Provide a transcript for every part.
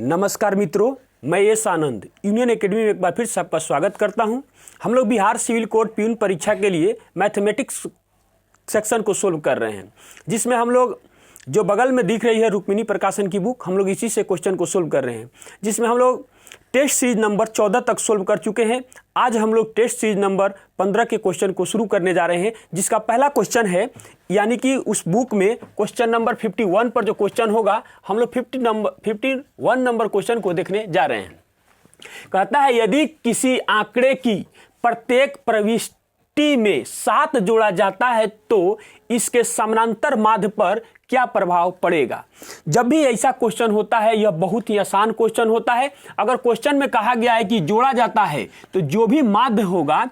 नमस्कार मित्रों, मैं यश आनंद यूनियन एकेडमी में एक बार फिर से आपका स्वागत करता हूं। हम लोग बिहार सिविल कोड प्यून परीक्षा के लिए मैथमेटिक्स सेक्शन को सोल्व कर रहे हैं, जिसमें हम लोग जो बगल में दिख रही है रुक्मिणी प्रकाशन की बुक, हम लोग इसी से क्वेश्चन को सोल्व कर रहे हैं, जिसमें हम लोग टेस्ट सीरीज नंबर 14 तक सोल्व कर चुके हैं। आज हम लोग टेस्ट सीरीज नंबर 15 के क्वेश्चन को शुरू करने जा रहे हैं, जिसका पहला क्वेश्चन है, यानी कि उस बुक में क्वेश्चन नंबर 51 पर जो क्वेश्चन होगा, हम लोग 51 नंबर क्वेश्चन को देखने जा रहे हैं। कहता है, यदि किसी आंकड़े की प्रत्येक प्रविष्टि में 7 जोड़ा जाता है तो इसके समानांतर माध्य पर क्या प्रभाव पड़ेगा। जब भी ऐसा क्वेश्चन होता है, यह बहुत ही आसान क्वेश्चन होता है। अगर क्वेश्चन में कहा गया है कि जोड़ा जाता है, तो जो भी माध्य होगा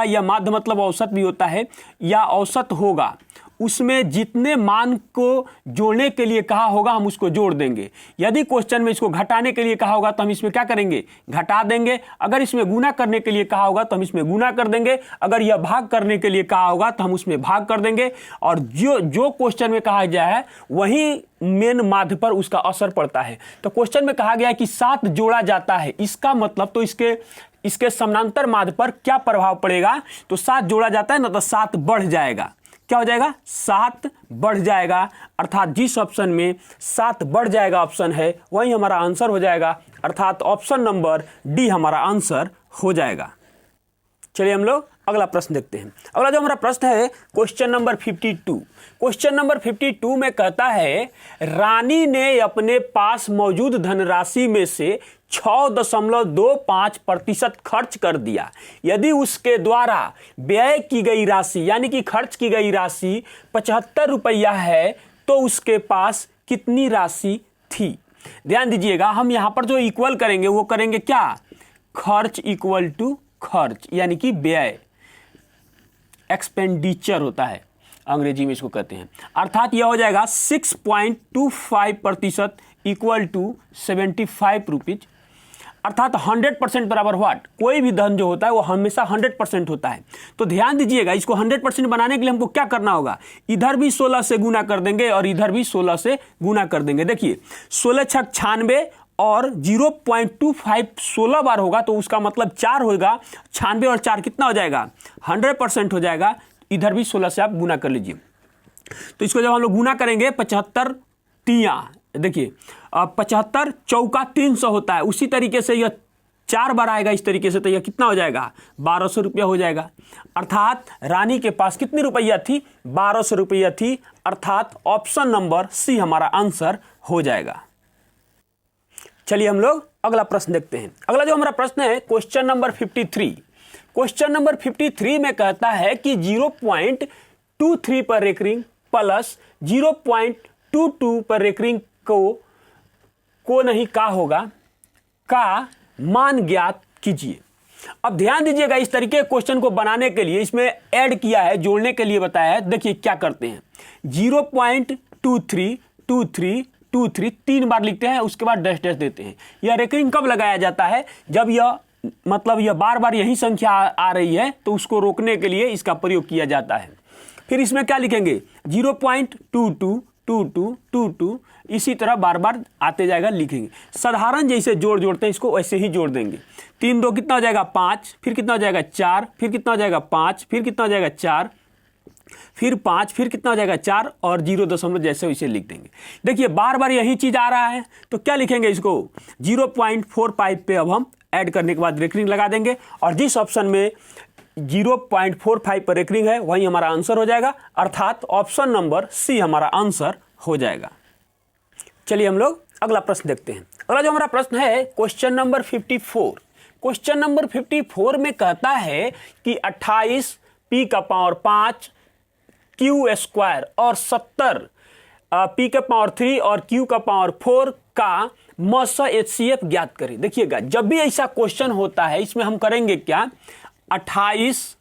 या माध्य मतलब औसत भी होता है या औसत होगा, उसमें जितने मान को जोड़ने के लिए कहा होगा हम उसको जोड़ देंगे। यदि क्वेश्चन में इसको घटाने के लिए कहा होगा तो हम इसमें क्या करेंगे, घटा देंगे। अगर इसमें गुना करने के लिए कहा होगा तो हम इसमें गुना कर देंगे। अगर यह भाग करने के लिए कहा होगा तो हम उसमें भाग कर देंगे। और जो क्वेश्चन में कहा गया है वही मेन माध्य पर उसका असर पड़ता है। तो क्वेश्चन में कहा गया है कि 7 जोड़ा जाता है, इसका मतलब तो इसके समानांतर माध्य पर क्या प्रभाव पड़ेगा। तो 7 जोड़ा जाता है ना, तो 7 बढ़ जाएगा। क्या हो जाएगा, 7 बढ़ जाएगा। अर्थात जिस ऑप्शन में 7 बढ़ जाएगा ऑप्शन है, वही हमारा आंसर हो जाएगा। अर्थात ऑप्शन नंबर डी हमारा आंसर हो जाएगा। चलिए हम लोग अगला प्रश्न देखते हैं। अगला जो हमारा प्रश्न है क्वेश्चन नंबर 52। क्वेश्चन नंबर 52 में कहता है, रानी ने अपने पास मौजूद धनराशि में से 6.25% खर्च कर दिया। यदि उसके द्वारा व्यय की गई राशि यानी कि खर्च की गई राशि 75 रुपया है, तो उसके पास कितनी राशि थी। ध्यान दीजिएगा, हम यहां पर जो इक्वल करेंगे वो करेंगे क्या, खर्च इक्वल टू खर्च, यानी कि व्यय, एक्सपेंडिचर होता है अंग्रेजी में इसको कहते हैं। अर्थात यह हो जाएगा 6.25% इक्वल टू 75 रुपीज। अर्थात 100% बराबर व्हाट, कोई भी धन जो होता है वो हमेशा 100% होता है। तो ध्यान दीजिएगा, इसको 100% बनाने के लिए हमको क्या करना होगा, इधर भी 16 से गुना कर देंगे और इधर भी 16 से गुना कर देंगे। देखिए 16 छक 96 और 0.25 16 बार होगा, तो उसका मतलब 4 होगा। 96 और 4 कितना हो जाएगा, 100% हो जाएगा। इधर भी 16 से आप गुना कर लीजिए। तो इसको जब हम लोग गुना करेंगे, 75 तिया, देखिए 75 चौका 300 होता है। उसी तरीके से यह 4 बार आएगा इस तरीके से, तो यह कितना हो जाएगा, 1200 रुपया हो जाएगा। अर्थात रानी के पास कितनी रुपया थी, 1200 रुपया थी। अर्थात ऑप्शन नंबर सी हमारा आंसर हो जाएगा। चलिए हम लोग अगला प्रश्न देखते हैं। अगला जो हमारा प्रश्न है क्वेश्चन नंबर 53। क्वेश्चन नंबर 53 में कहता है कि 0.23 पर रेकरिंग प्लस 0.22 पर रेकरिंग को नहीं का होगा का मान ज्ञात कीजिए। अब ध्यान दीजिएगा, इस तरीके के क्वेश्चन को बनाने के लिए इसमें ऐड किया है, जोड़ने के लिए बताया है। देखिए क्या करते हैं, 0.23 3 बार लिखते हैं, उसके बाद डैश डैश देते हैं। यह रेकरिंग कब लगाया जाता है, जब यह बार बार यही संख्या आ रही है, तो उसको रोकने के लिए इसका प्रयोग किया जाता है। फिर इसमें क्या लिखेंगे, 0.22 इसी तरह बार बार आते जाएगा, लिखेंगे। साधारण जैसे जोड़ते हैं इसको वैसे ही जोड़ देंगे। 3 2 कितना हो जाएगा, 5, फिर कितना हो जाएगा 4, फिर कितना हो जाएगा 5, फिर कितना हो जाएगा 4, फिर 5, फिर कितना हो जाएगा 4 और 0 जैसे वैसे लिख देंगे। देखिए बार बार यही चीज आ रहा है, तो क्या लिखेंगे, इसको 0.45 पे अब हम ऐड करने के बाद रेकरिंग लगा देंगे, और जिस ऑप्शन में 0.45 पर रेकरिंग है वही हमारा आंसर हो जाएगा। अर्थात ऑप्शन नंबर सी हमारा आंसर हो जाएगा। चलिए हम लोग अगला प्रश्न देखते हैं। अगला जो हमारा प्रश्न है क्वेश्चन नंबर 54। क्वेश्चन नंबर 54 में कहता है कि 28 p का पावर 5 q स्क्वायर और 70 p का पावर 3 और q का पावर 4 का मॉस HCF ज्ञात करें। देखिएगा, जब भी ऐसा क्वेश्चन होता है इसमें हम करेंगे क्या, 28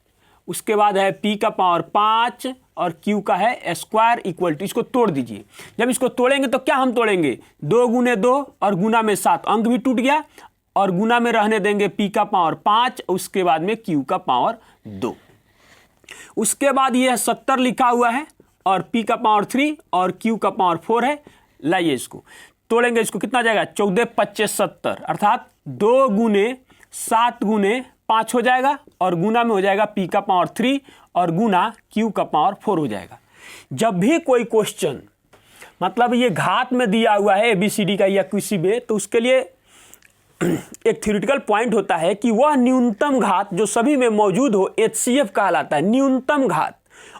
उसके बाद है p का पावर 5 और q का है स्क्वायर इक्वल टू, इसको तोड़ दीजिए। जब इसको तोड़ेंगे तो क्या हम तोड़ेंगे, 2 गुने 2 और गुना में 7, अंक भी टूट गया, और गुना में रहने देंगे p का पावर 5, उसके बाद में q का पावर 2। उसके बाद ये 70 लिखा हुआ है और p का पावर 3 और q का पावर 4 है। लाइए इसको तोड़ेंगे इसको कितना जाएगा 14 25 70 अर्थात 2 गुने 7 गुने 5 हो जाएगा और गुना में हो जाएगा p का पावर 3 और गुना q का पावर 4 हो जाएगा। जब भी कोई क्वेश्चन मतलब ये घात में दिया हुआ है ABCD का या किसी में, तो उसके लिए एक थ्योरेटिकल पॉइंट होता है कि वह न्यूनतम घात जो सभी में मौजूद हो HCF कहलाता है, न्यूनतम घात।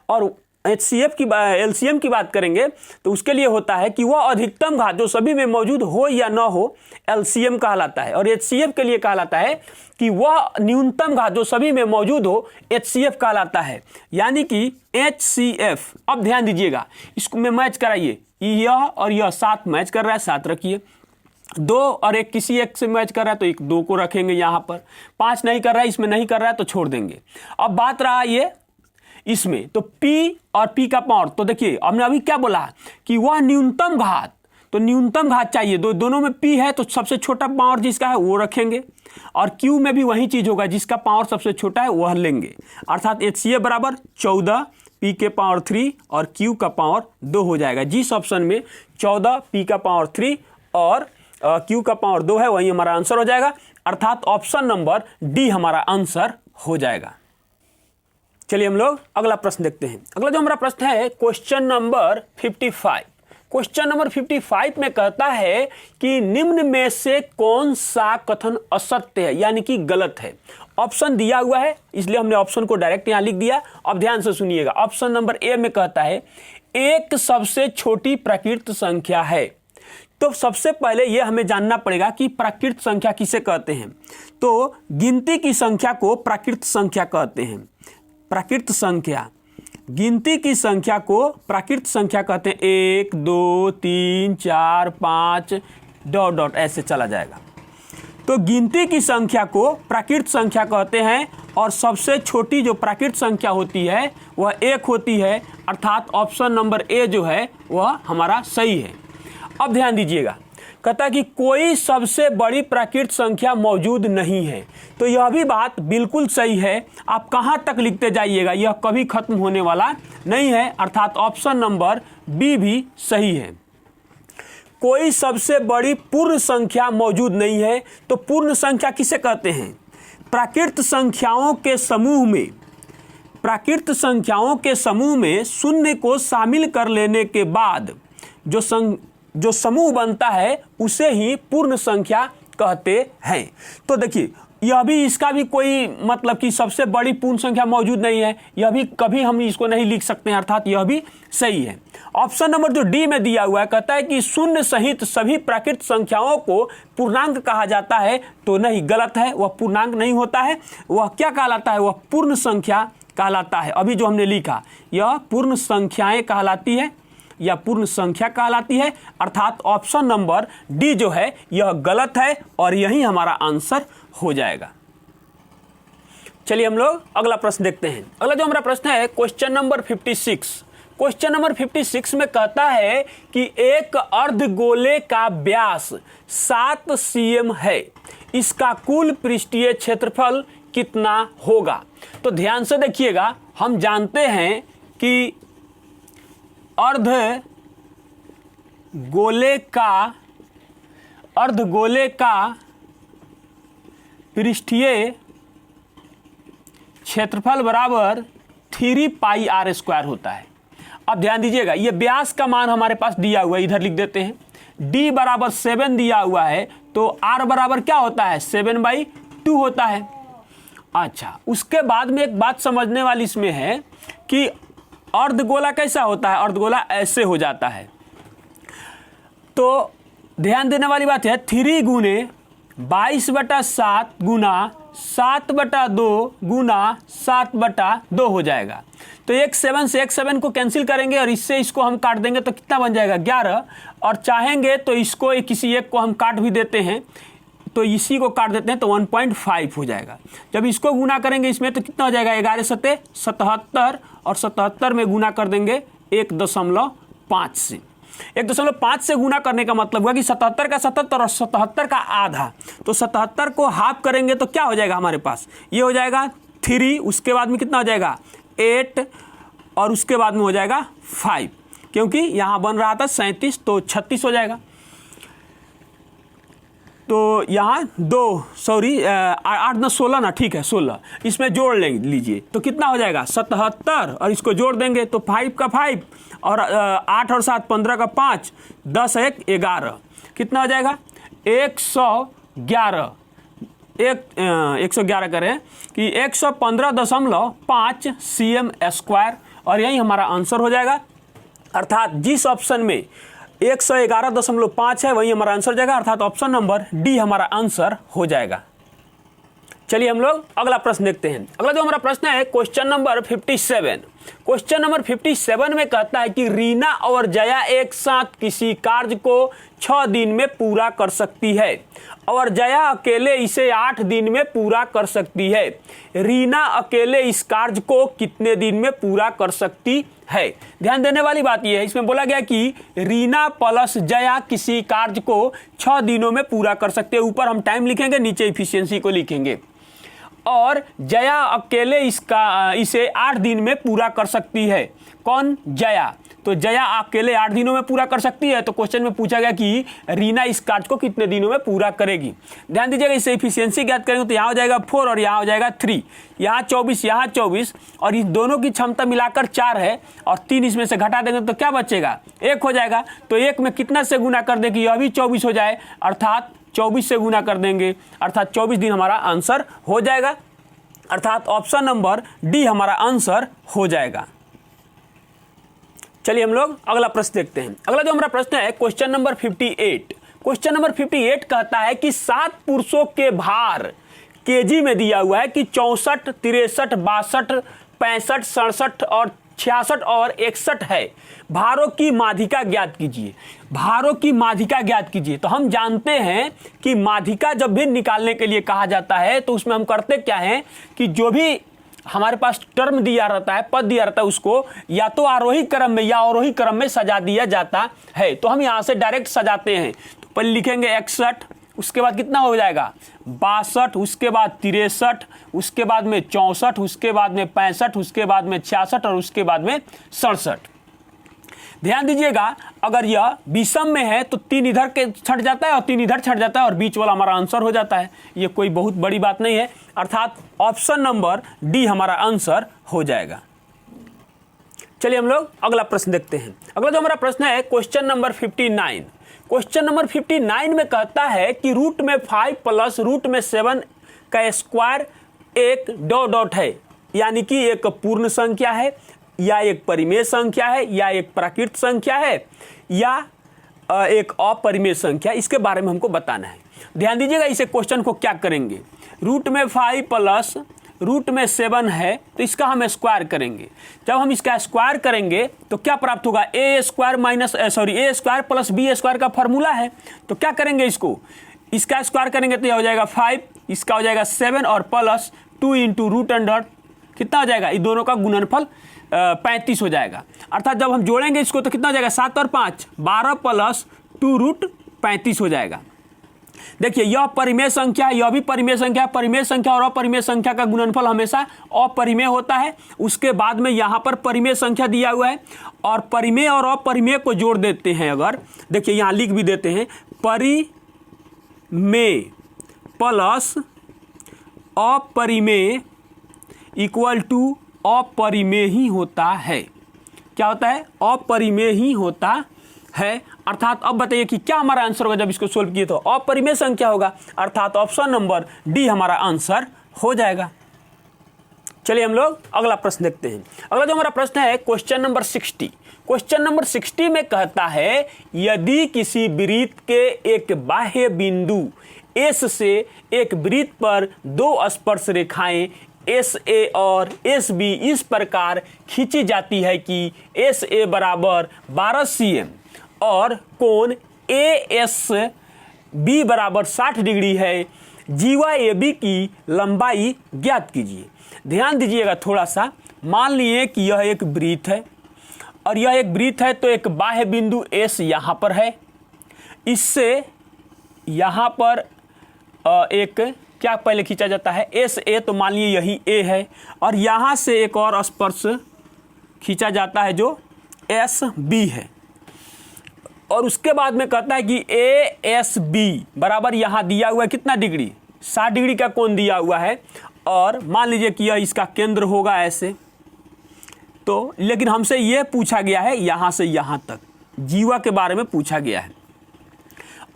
और HCF की LCM की बात करेंगे तो उसके लिए होता है कि वह अधिकतम घात जो सभी में मौजूद हो या ना हो LCM कहलाता है। और HCF के लिए कहलाता है कि वह न्यूनतम घात जो सभी में मौजूद हो HCF कहलाता है, यानी कि HCF। अब ध्यान दीजिएगा, इसको में मैच कराइए, यह और यह 7 मैच कर रहा है 7 रखिए, 2 और 1 किसी एक से मैच कर रहा है तो एक 2 को रखेंगे यहाँ पर, 5 नहीं कर रहा है इसमें नहीं कर रहा है तो छोड़ देंगे। अब बात रहा ये इसमें तो P और P का पावर, तो देखिए हमने अभी क्या बोला कि वह न्यूनतम घात, तो न्यूनतम घात चाहिए, दोनों में P है तो सबसे छोटा पावर जिसका है वो रखेंगे और Q में भी वही चीज होगा, जिसका पावर सबसे छोटा है वह लेंगे। अर्थात HCF बराबर 14 P के पावर 3 और Q का पावर 2 हो जाएगा। जिस ऑप्शन में 14 P का पावर 3 और Q का पावर 2 है वही हमारा आंसर हो जाएगा, अर्थात ऑप्शन नंबर डी हमारा आंसर हो जाएगा। चलिए हम लोग अगला प्रश्न देखते हैं। अगला जो हमारा प्रश्न है क्वेश्चन नंबर 55। क्वेश्चन नंबर 55 में कहता है कि निम्न में से कौन सा कथन असत्य है, यानी कि गलत है। ऑप्शन दिया हुआ है इसलिए हमने ऑप्शन को डायरेक्ट यहां लिख दिया। अब ध्यान से सुनिएगा, ऑप्शन नंबर ए में कहता है एक सबसे छोटी प्राकृत संख्या है। तो सबसे पहले यह हमें जानना पड़ेगा कि प्राकृत संख्या किसे कहते हैं। तो गिनती की संख्या को प्राकृत संख्या कहते हैं। प्राकृत संख्या, गिनती की संख्या को प्राकृत संख्या कहते हैं। 1 2 3 4 5 डॉट डॉट ऐसे चला जाएगा। तो गिनती की संख्या को प्राकृत संख्या कहते हैं और सबसे छोटी जो प्राकृत संख्या होती है वह 1 होती है, अर्थात ऑप्शन नंबर ए जो है वह हमारा सही है। अब ध्यान दीजिएगा, कहता है कि कोई सबसे बड़ी प्राकृत संख्या मौजूद नहीं है। तो यह भी बात बिल्कुल सही है। आप कहां तक लिखते जाइएगा यह कभी खत्म होने वाला नहीं है, अर्थात ऑप्शन नंबर बी भी सही है। कोई सबसे बड़ी पूर्ण संख्या मौजूद नहीं है। तो पूर्ण संख्या किसे कहते हैं? प्राकृत संख्याओं के समूह में, प्राकृत संख्याओं के समूह में शून्य को शामिल कर लेने के बाद जो समूह बनता है उसे ही पूर्ण संख्या कहते हैं। तो देखिए यह भी, इसका भी कोई मतलब कि सबसे बड़ी पूर्ण संख्या मौजूद नहीं है, यह भी कभी हम इसको नहीं लिख सकते हैं, अर्थात यह भी सही है। ऑप्शन नंबर जो डी में दिया हुआ है कहता है कि शून्य सहित सभी प्राकृत संख्याओं को पूर्णांक कहा जाता है। तो नहीं, गलत है, वह पूर्णांक नहीं होता है। वह क्या कहलाता है? वह पूर्ण संख्या कहलाता है। अभी जो हमने लिखा यह पूर्ण संख्याएं कहलाती है या पूर्ण संख्या कहलाती है, अर्थात ऑप्शन नंबर डी जो है यह गलत है और यही हमारा आंसर हो जाएगा। चलिए हम लोग अगला प्रश्न देखते हैं। अगला जो हमारा प्रश्न है क्वेश्चन नंबर 56। क्वेश्चन नंबर 56 में कहता है कि एक अर्धगोले का व्यास 7 cm है, इसका कुल पृष्ठीय क्षेत्रफल कितना होगा? तो ध्यान से देखिएगा, हम जानते हैं कि अर्धगोले का पृष्ठीय क्षेत्रफल बराबर 3 पाई r स्क्वायर होता है। अब ध्यान दीजिएगा, ये व्यास का मान हमारे पास दिया हुआ है, इधर लिख देते हैं। d बराबर 7 दिया हुआ है तो r बराबर क्या होता है? 7/2 होता है। अच्छा, उसके बाद में एक बात समझने वाली इसमें है कि अर्धगोला कैसा होता है? अर्धगोला ऐसे हो जाता है। तो ध्यान देने वाली बात है, 3 गुने 22/7 गुना 7/2 गुना 7/2 हो जाएगा। तो एक 7 से एक 7 को कैंसिल करेंगे और इससे इसको हम काट देंगे तो कितना बन जाएगा? 11। और चाहेंगे तो इसको किसी एक को हम काट भी देते हैं, तो इसी को काट देते हैं तो 1.5 हो जाएगा। जब इसको गुना करेंगे इसमें तो कितना हो जाएगा? 11 7 77 और 77 में गुना कर देंगे 1.5 से। 1.5 से गुना करने का मतलब हुआ कि 77 का 77 और 77 का आधा। तो 77 को हाफ करेंगे तो क्या हो जाएगा हमारे पास? ये हो जाएगा 3, उसके बाद में कितना हो जाएगा? 8 और उसके बाद में हो जाएगा 5, क्योंकि यहाँ बन रहा था 37 तो 36 हो जाएगा। तो यहाँ 8 9 16 ना, ठीक है 16, इसमें जोड़ लीजिए तो कितना हो जाएगा 77, और इसको जोड़ देंगे तो 5 का 5 और 8 और 7 15 का 5, 10 1 11, कितना हो जाएगा 111। 111 करें कि 115.5 cm², और यही हमारा आंसर हो जाएगा। अर्थात जिस ऑप्शन में 111.5 है वही हमारा आंसर हो जाएगा, अर्थात ऑप्शन नंबर डी हमारा आंसर हो जाएगा। चलिए हम लोग अगला प्रश्न देखते हैं। अगला जो हमारा प्रश्न है क्वेश्चन नंबर 57। क्वेश्चन नंबर 57 में कहता है कि रीना और जया एक साथ किसी कार्य को 6 दिन में पूरा कर सकती है और जया अकेले इसे 8 दिन में पूरा कर सकती है। रीना अकेले इस कार्य को कितने दिन में पूरा कर सकती है? ध्यान देने वाली बात यह है, इसमें बोला गया कि रीना प्लस जया किसी कार्य को 6 दिनों में पूरा कर सकते हैं। ऊपर हम टाइम लिखेंगे, नीचे इफिशियंसी को लिखेंगे। और जया अकेले इसे 8 दिन में पूरा कर सकती है। कौन? जया। तो जया अकेले 8 दिनों में पूरा कर सकती है। तो क्वेश्चन में पूछा गया कि रीना इस कार्य को कितने दिनों में पूरा करेगी। ध्यान दीजिएगा, इसे इफिशियंसी ज्ञात करेंगे तो यहाँ हो जाएगा 4 और यहाँ हो जाएगा 3, यहाँ 24 यहाँ 24, और इस दोनों की क्षमता मिलाकर 4 है और 3 इसमें से घटा देंगे तो क्या बचेगा? 1 हो जाएगा। तो 1 में कितना से गुना कर दे कि यह भी 24 हो जाए, अर्थात 24 से गुना कर देंगे, अर्थात 24 दिन हमारा आंसर हो जाएगा, अर्थात ऑप्शन नंबर डी हमारा आंसर हो जाएगा। चलिए हम लोग अगला प्रश्न देखते हैं। अगला जो हमारा प्रश्न है क्वेश्चन नंबर 58। क्वेश्चन नंबर 58 कहता है कि 7 पुरुषों के भार केजी में दिया हुआ है कि 64, 63, 62, 65, 67 और 66 और 61 है। भारों की माध्यिका ज्ञात कीजिए। भारों की माध्यिका ज्ञात कीजिए। तो हम जानते हैं कि माध्यिका जब भी निकालने के लिए कहा जाता है तो उसमें हम करते क्या हैं कि जो भी हमारे पास टर्म दिया रहता है, पद दिया रहता है, उसको या तो आरोही क्रम में या अवरोही क्रम में सजा दिया जाता है। तो हम यहाँ से डायरेक्ट सजाते हैं। तो पहले लिखेंगे 61, उसके बाद कितना हो जाएगा 62, उसके बाद 63, उसके बाद में 64, उसके बाद में 65, उसके बाद में 66 और उसके बाद में 67। ध्यान दीजिएगा, अगर यह विषम में है तो 3 इधर के छट जाता है और 3 इधर छट जाता है और बीच वाला हमारा आंसर हो जाता है। ये कोई बहुत बड़ी बात नहीं है, अर्थात ऑप्शन नंबर डी हमारा आंसर हो जाएगा। चलिए हम लोग अगला प्रश्न देखते हैं। अगला जो हमारा प्रश्न है क्वेश्चन नंबर 59। क्वेश्चन नंबर 59 में कहता है कि रूट में 5 प्लस रूट में 7 का स्क्वायर एक डॉट डॉट है, यानी कि एक पूर्ण संख्या है या एक परिमेय संख्या है या एक प्राकृत संख्या है या एक अपरिमेय संख्या। इसके बारे में हमको बताना है। ध्यान दीजिएगा, इसे क्वेश्चन को क्या करेंगे, रूट में 5 प्लस रूट में 7 है तो इसका हम स्क्वायर करेंगे। जब हम इसका स्क्वायर करेंगे तो क्या प्राप्त होगा, ए स्क्वायर प्लस बी स्क्वायर का फॉर्मूला है। तो क्या करेंगे, इसका स्क्वायर करेंगे तो यह हो जाएगा 5, इसका हो जाएगा 7 और प्लस 2 इंटू रूट अंडर कितना हो जाएगा, इन दोनों का गुणनफल 35 हो जाएगा। अर्थात जब हम जोड़ेंगे इसको तो कितना हो जाएगा 7 और 5 12 प्लस 2 रूट 35 हो जाएगा। देखिए यह परिमेय संख्या है, यह भी परिमेय संख्या है। परिमेय संख्या और अपरिमेय संख्या का गुणनफल हमेशा अपरिमेय होता है। उसके बाद में यहाँ पर परिमेय संख्या दिया हुआ है और परिमेय और अपरिमेय को जोड़ देते हैं। अगर देखिए यहाँ लिख भी देते हैं, परिमेय प्लस अपरिमेय इक्वल टू अपरिमेय ही होता है। क्या होता है, अपरिमेय ही होता है। अर्थात अब बताइए कि क्या हमारा आंसर होगा, जब इसको सोल्व किए तो अपरिमेय संख्या होगा, अर्थात ऑप्शन नंबर डी हमारा आंसर हो जाएगा। चलिए हम लोग अगला प्रश्न देखते हैं। अगला जो हमारा प्रश्न है क्वेश्चन नंबर 60। क्वेश्चन नंबर 60 में कहता है यदि किसी वृत्त के एक बाह्य बिंदु एस से एक वृत्त पर 2 स्पर्श रेखाएं एस ए और एस बी इस प्रकार खींची जाती है कि एस ए बराबर 12 cm और कोण ए एस बी बराबर 60 डिग्री है, जीवा ए बी की लंबाई ज्ञात कीजिए। ध्यान दीजिएगा थोड़ा सा, मान लिए कि यह एक वृत्त है और यह एक वृत्त है तो एक बाह्य बिंदु एस यहाँ पर है, इससे यहाँ पर एक क्या पहले खींचा जाता है एस ए, तो मान लीजिए यही ए है और यहाँ से एक और स्पर्श खींचा जाता है जो एस बी है। और उसके बाद में कहता है कि ASB बराबर यहाँ दिया हुआ है कितना डिग्री, 60 डिग्री का कोण दिया हुआ है, और मान लीजिए कि यह इसका केंद्र होगा ऐसे। तो लेकिन हमसे यह पूछा गया है यहाँ से यहाँ तक, जीवा के बारे में पूछा गया है।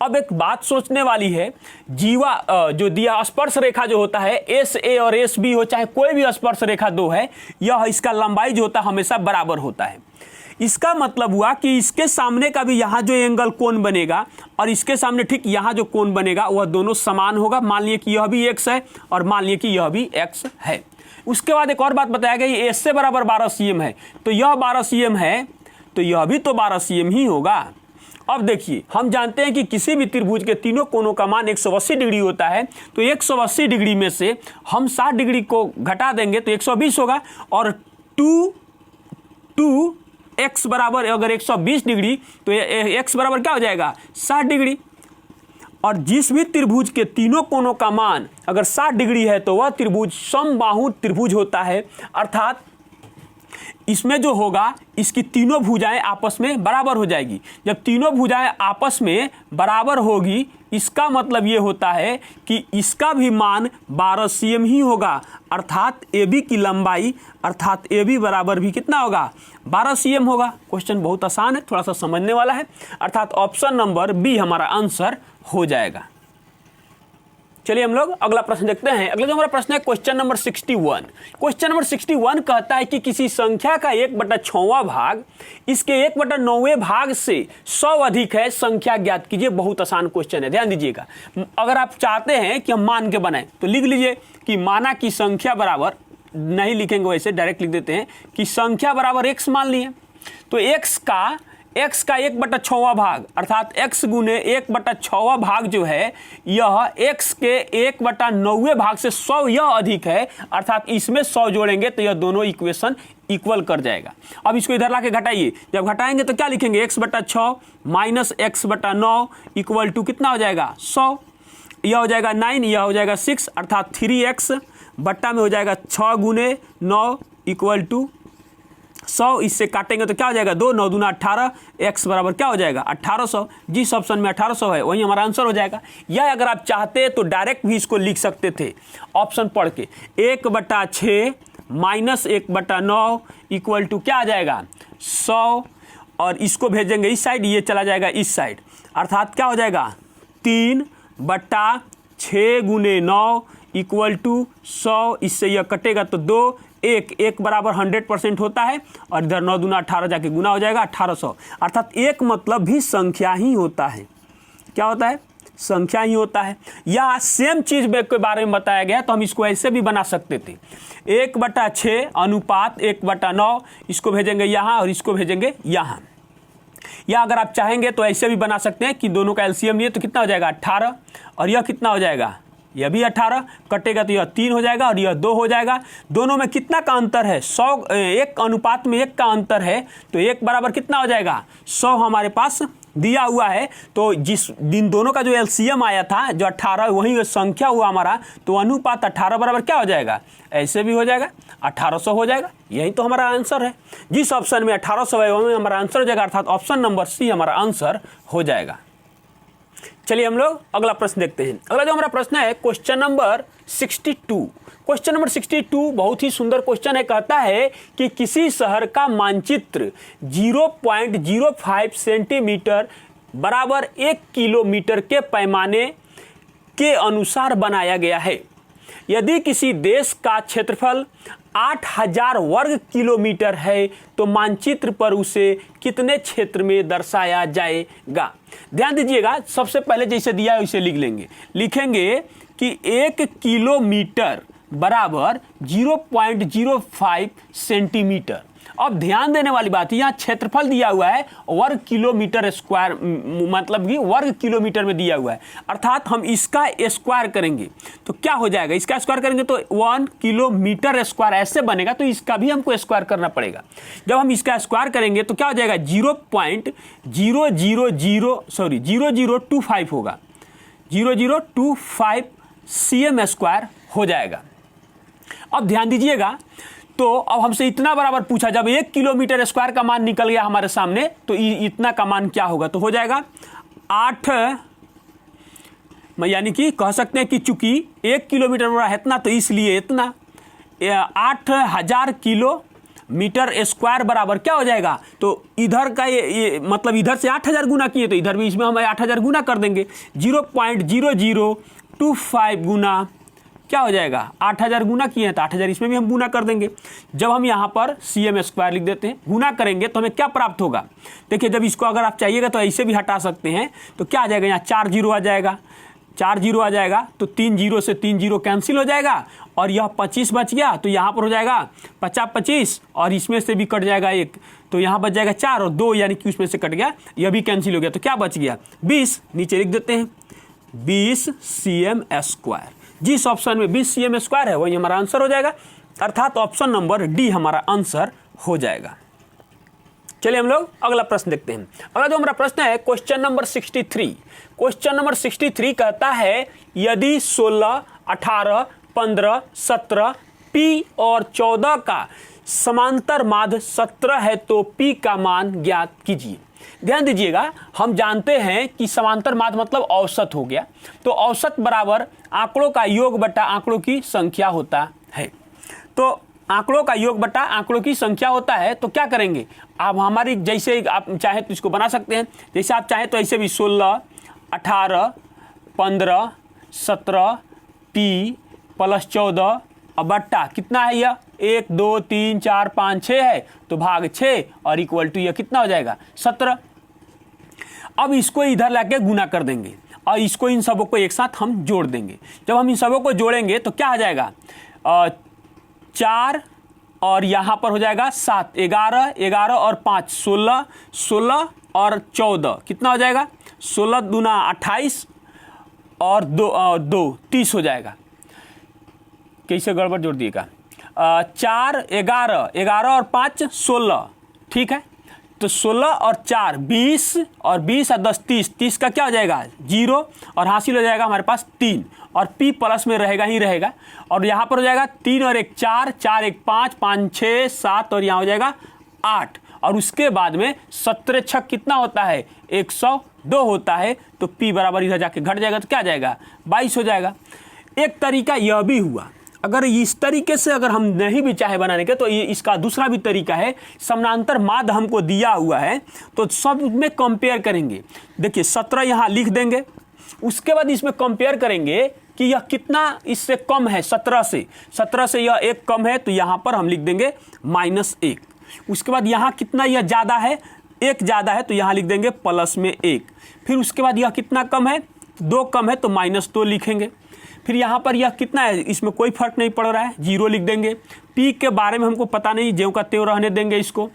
अब एक बात सोचने वाली है, जीवा जो दिया स्पर्श रेखा जो होता है SA और SB हो, चाहे कोई भी स्पर्श रेखा दो है, यह इसका लंबाई जो होता है हमेशा बराबर होता है। इसका मतलब हुआ कि इसके सामने का भी यहाँ जो एंगल कोण बनेगा और इसके सामने ठीक यहाँ जो कोण बनेगा वह दोनों समान होगा। मान लिया कि यह भी x है और मान लिया कि यह भी x है। उसके बाद एक और बात बताया गया, ये SC बराबर 12 cm है, तो यह 12 cm है, तो यह भी तो 12 cm ही होगा। अब देखिए, हम जानते हैं कि किसी भी त्रिभुज के तीनों कोणों का मान 180 डिग्री होता है, तो 180 डिग्री में से हम 60 डिग्री को घटा देंगे तो 120 होगा, और 2x बराबर अगर 120 डिग्री तो x बराबर क्या हो जाएगा, 60 डिग्री। और जिस भी त्रिभुज के तीनों कोणों का मान अगर 60 डिग्री है तो वह त्रिभुज समबाहु त्रिभुज होता है, अर्थात इसमें जो होगा इसकी तीनों भुजाएं आपस में बराबर हो जाएगी। जब तीनों भुजाएं आपस में बराबर होगी, इसका मतलब ये होता है कि इसका भी मान 12 cm ही होगा, अर्थात AB की लंबाई अर्थात AB बराबर भी कितना होगा, 12 cm होगा। क्वेश्चन बहुत आसान है, थोड़ा सा समझने वाला है, अर्थात ऑप्शन नंबर बी हमारा आंसर हो जाएगा। चलिए हम लोग अगला प्रश्न देखते हैं। अगला जो हमारा प्रश्न है क्वेश्चन नंबर 61। क्वेश्चन नंबर 61 कहता है कि किसी संख्या का 1/6वां भाग इसके 1/9वें भाग से 100 अधिक है, संख्या ज्ञात कीजिए। बहुत आसान क्वेश्चन है, ध्यान दीजिएगा। अगर आप चाहते हैं कि हम मान के बनाएं तो लिख लीजिए कि माना की संख्या बराबर, नहीं लिखेंगे वैसे डायरेक्ट लिख देते हैं कि संख्या बराबर x मान लिए, तो x का 1/6वां भाग अर्थात x गुने 1/6वां भाग जो है यह x के 1/9वें भाग से 100 यह अधिक है, अर्थात इसमें 100 जोड़ेंगे तो यह दोनों इक्वेशन इक्वल कर जाएगा। अब इसको इधर लाके घटाइए, जब घटाएंगे तो क्या लिखेंगे, x/6 minus x/9 equal to कितना हो जाएगा, 100। यह हो जाएगा 9, यह हो जाएगा 6, अर्थात 3x बट्टा में हो जाएगा 6 गुने 9 इक्वल टू 100। इससे काटेंगे तो क्या हो जाएगा, 2 9 दूना 18, x बराबर क्या हो जाएगा 1800। जिस ऑप्शन में 1800 है वही हमारा आंसर हो जाएगा। या अगर आप चाहते तो डायरेक्ट भी इसको लिख सकते थे ऑप्शन पढ़ के, 1/6 माइनस 1/9 इक्वल टू क्या आ जाएगा 100, और इसको भेजेंगे इस साइड, ये चला जाएगा इस साइड, अर्थात क्या हो जाएगा 3/6 गुने 9 इक्वल टू 100। इससे यह कटेगा तो 2 1 बराबर 100% होता है, और इधर 9 दूना 18 जाके गुना हो जाएगा 1800, अर्थात एक मतलब भी संख्या ही होता है। क्या होता है, संख्या ही होता है। या सेम चीज के बारे में बताया गया तो हम इसको ऐसे भी बना सकते थे, 1/6 अनुपात 1/9, इसको भेजेंगे यहाँ और इसको भेजेंगे यहाँ। या अगर आप चाहेंगे तो ऐसे भी बना सकते हैं कि दोनों का एलसीएम लिए तो कितना हो जाएगा 18, और यह कितना हो जाएगा, यह भी 18, कटेगा तो यह 3 हो जाएगा और यह 2 हो जाएगा। दोनों में कितना का अंतर है, 100, 1 अनुपात में 1 का अंतर है, तो 1 बराबर कितना हो जाएगा 100 हमारे पास दिया हुआ है। तो जिस दिन दोनों का जो एलसीएम आया था जो 18, वही संख्या हुआ हमारा, तो अनुपात 18 बराबर क्या हो जाएगा, ऐसे भी हो जाएगा 1800 हो जाएगा। यही तो हमारा आंसर है। जिस ऑप्शन में 1800 है वही हमारा आंसर हो जाएगा, अर्थात ऑप्शन नंबर सी हमारा आंसर हो जाएगा। चलिए हम लोग अगला प्रश्न देखते हैं। अगला जो हमारा प्रश्न है क्वेश्चन नंबर 62। क्वेश्चन नंबर 62 बहुत ही सुंदर क्वेश्चन है। कहता है कि किसी शहर का मानचित्र 0.05 सेंटीमीटर बराबर 1 किलोमीटर के पैमाने के अनुसार बनाया गया है। यदि किसी देश का क्षेत्रफल 8000 वर्ग किलोमीटर है तो मानचित्र पर उसे कितने क्षेत्र में दर्शाया जाएगा। ध्यान दीजिएगा, सबसे पहले जैसे दिया है उसे लिख लेंगे। लिखेंगे कि 1 किलोमीटर बराबर 0.05 सेंटीमीटर। अब ध्यान देने वाली बात है, यहाँ क्षेत्रफल दिया हुआ है वर्ग किलोमीटर स्क्वायर, मतलब कि वर्ग किलोमीटर में दिया हुआ है, अर्थात हम इसका स्क्वायर करेंगे तो क्या हो जाएगा, इसका स्क्वायर करेंगे तो 1 किलोमीटर स्क्वायर ऐसे बनेगा, तो इसका भी हमको स्क्वायर करना पड़ेगा। जब हम इसका स्क्वायर करेंगे तो क्या हो जाएगा 0025 होगा, 0025 cm स्क्वायर हो जाएगा। अब ध्यान दीजिएगा, तो अब हमसे इतना बराबर पूछा, जब 1 किलोमीटर स्क्वायर का मान निकल गया हमारे सामने तो इतना का मान क्या होगा, तो हो जाएगा 8, यानी कि कह सकते हैं कि चूंकि 1 किलोमीटर बड़ा है इतना, तो इसलिए इतना 8000 किलोमीटर स्क्वायर बराबर क्या हो जाएगा, तो इधर का ये मतलब इधर से 8000 गुना किए तो इधर भी इसमें हम 8000 गुना कर देंगे, 0.0025 गुना क्या हो जाएगा, 8000 गुना किए हैं तो 8000 इसमें भी हम गुना कर देंगे। जब हम यहाँ पर CM स्क्वायर लिख देते हैं, गुना करेंगे तो हमें क्या प्राप्त होगा, देखिए जब इसको अगर आप चाहिएगा तो ऐसे भी हटा सकते हैं, तो क्या आ जाएगा, यहाँ 4 जीरो आ जाएगा, 4 जीरो आ जाएगा, तो 3 जीरो से 3 जीरो कैंसिल हो जाएगा और यह 25 बच गया, तो यहाँ पर हो जाएगा 50-25 और इसमें से भी कट जाएगा 1, तो यहाँ बच जाएगा 4 और 2 यानी कि उसमें से कट गया, यह भी कैंसिल हो गया, तो क्या बच गया 20, नीचे लिख देते हैं 20 CM स्क्वायर। जिस ऑप्शन में 20 CM स्क्वायर है वही हमारा आंसर हो जाएगा, अर्थात ऑप्शन नंबर डी हमारा आंसर हो जाएगा। चलिए हम लोग अगला प्रश्न देखते हैं। अगला जो हमारा प्रश्न है क्वेश्चन नंबर 63। क्वेश्चन नंबर 63 कहता है यदि 16, 18, 15, 17 P और 14 का समांतर माध्य 17 है तो P का मान ज्ञात कीजिए। ध्यान दीजिएगा, हम जानते हैं कि समांतर माध्य मतलब औसत हो गया, तो औसत बराबर आंकड़ों का योग बटा आंकड़ों की संख्या होता है। तो आंकड़ों का योग बटा आंकड़ों की संख्या होता है, तो क्या करेंगे, आप हमारी जैसे आप चाहे तो इसको बना सकते हैं, जैसे आप चाहें तो ऐसे भी 16, 18, 15, 17 P प्लस 14 अब बट्टा कितना है यह 1 2 3 4 5 6 है, तो भाग 6 और इक्वल टू यह कितना हो जाएगा 17। अब इसको इधर लाके गुना कर देंगे और इसको इन सबों को एक साथ हम जोड़ देंगे। जब हम इन सबों को जोड़ेंगे तो क्या आ जाएगा 4 और यहाँ पर हो जाएगा 7, 11, 11 और 5 16, 16 और 14 कितना हो जाएगा 16 दूना 28 और 2 30 हो जाएगा। कैसे गड़बड़ जोड़ दिएगा 4, 11, 11 और 5 16, ठीक है, तो 16 और 4 20 और 20 और 10 30, 30 का क्या हो जाएगा 0 और हासिल हो जाएगा हमारे पास 3 और P प्लस में रहेगा ही रहेगा, और यहाँ पर हो जाएगा 3 और 1 4, 4 1 5, 5 6 7 और यहाँ हो जाएगा 8, और उसके बाद में 17 छक कितना होता है 102 होता है, तो P बराबर इधर जाके घट जाएगा तो क्या आ जाएगा 22 हो जाएगा। एक तरीका यह भी हुआ, अगर इस तरीके से अगर हम नहीं भी चाहे बनाने के तो ये इसका दूसरा भी तरीका है, समानांतर माध्य हमको दिया हुआ है तो सब में कंपेयर करेंगे। देखिए 17 यहाँ लिख देंगे, उसके बाद इसमें कंपेयर करेंगे कि यह कितना इससे कम है 17 से यह 1 कम है, तो यहाँ पर हम लिख देंगे -1। उसके बाद यहाँ कितना यह ज़्यादा है 1 ज़्यादा है, तो यहाँ लिख देंगे +1। फिर उसके बाद यह कितना कम है 2 कम है, तो -2 लिखेंगे। फिर यहाँ पर यह कितना है इसमें कोई फर्क नहीं पड़ रहा है 0 लिख देंगे। P के बारे में हमको पता नहीं, ज्यों का त्यों रहने देंगे इसको।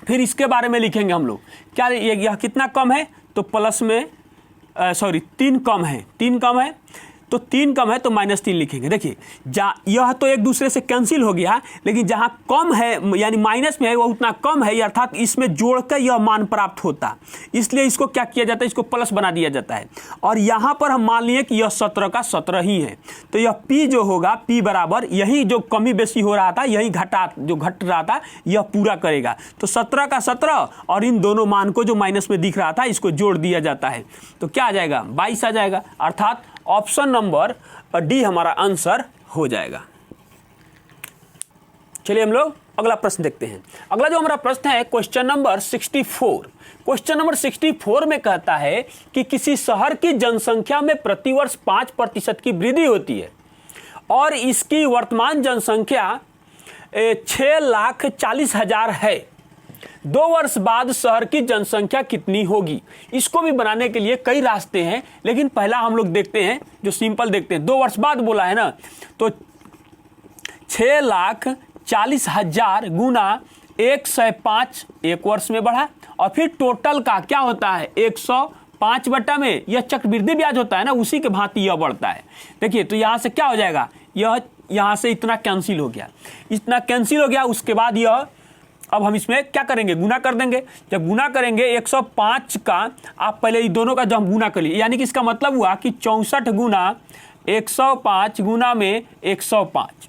फिर इसके बारे में लिखेंगे हम लोग क्या यह कितना कम है, तो प्लस में 3 कम है, 3 कम है, तो 3 कम है तो -3 लिखेंगे। देखिए यह तो एक दूसरे से कैंसिल हो गया, लेकिन जहाँ कम है यानी माइनस में है वह उतना कम है, अर्थात इसमें जोड़कर यह मान प्राप्त होता, इसलिए इसको क्या किया जाता है इसको प्लस बना दिया जाता है। और यहाँ पर हम मान लिए कि यह 17 का 17 ही है, तो यह P जो होगा P बराबर यही जो कमी बेसी हो रहा था यही जो घट रहा था यह पूरा करेगा, तो 17 का 17 और इन दोनों मान को जो माइनस में दिख रहा था इसको जोड़ दिया जाता है, तो क्या आ जाएगा 22 आ जाएगा, अर्थात ऑप्शन नंबर डी हमारा आंसर हो जाएगा। चलिए हम लोग अगला प्रश्न देखते हैं। अगला जो हमारा प्रश्न है क्वेश्चन नंबर 64। क्वेश्चन नंबर 64 में कहता है कि किसी शहर की जनसंख्या में प्रतिवर्ष 5% की वृद्धि होती है और इसकी वर्तमान जनसंख्या 6,40,000 है। 2 वर्ष बाद शहर की जनसंख्या कितनी होगी। इसको भी बनाने के लिए कई रास्ते हैं, लेकिन पहला हम लोग देखते हैं जो सिंपल देखते हैं। 2 वर्ष बाद बोला है ना, तो 6,40,000 गुना 105 1 वर्ष में बढ़ा, और फिर टोटल का क्या होता है 105 बटा में यह चक्रवृद्धि ब्याज होता है ना, उसी के भांति यह बढ़ता है। देखिए तो यहाँ से क्या हो जाएगा, यह यहाँ से इतना कैंसिल हो गया, इतना कैंसिल हो गया। उसके बाद यह अब हम इसमें क्या करेंगे गुना कर देंगे। जब गुना करेंगे 105 का, आप पहले इन दोनों का जब हम गुना कर लिए, यानी कि इसका मतलब हुआ कि 64 गुना 105 गुना में 105,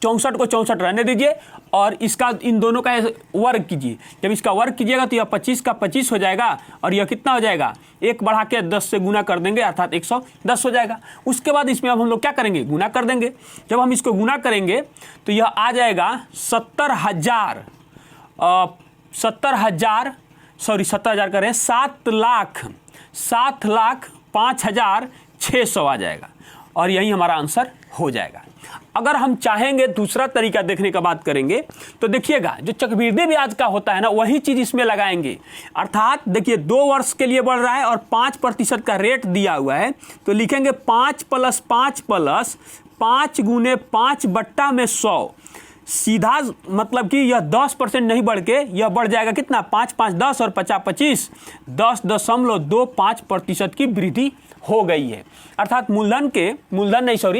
64 को 64 रहने दीजिए और इसका इन दोनों का वर्ग कीजिए। जब इसका वर्ग कीजिएगा तो यह 25 का 25 हो जाएगा और यह कितना हो जाएगा, 1 बढ़ा के 10 से गुना कर देंगे अर्थात 110 हो जाएगा। उसके बाद इसमें अब हम लोग क्या करेंगे, गुना कर देंगे। जब हम इसको गुना करेंगे तो यह आ जाएगा 70,000 करें 7,05,600 आ जाएगा और यही हमारा आंसर हो जाएगा। अगर हम चाहेंगे दूसरा तरीका देखने का बात करेंगे तो देखिएगा जो चक्रवृद्धि ब्याज का होता है ना, वही चीज इसमें लगाएंगे। अर्थात देखिए 2 वर्ष के लिए बढ़ रहा है और 5% का रेट दिया हुआ है, तो लिखेंगे 5 + 5 + 5 × 5/100। सीधा मतलब कि यह 10% नहीं बढ़ के यह बढ़ जाएगा कितना, 5 × 5 = 10 और 50 × 25 10.25% की वृद्धि हो गई है। अर्थात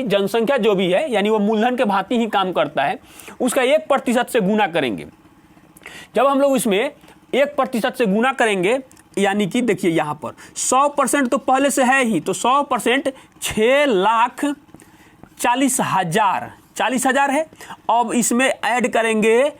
जनसंख्या जो भी है यानी वो मूलधन के भांति ही काम करता है, उसका 1% से गुना करेंगे। जब हम लोग इसमें 1% से गुना करेंगे यानी कि देखिए यहाँ पर 100% तो पहले से है ही, तो 100% 6,40,000 है। अब इसमें ऐड करेंगे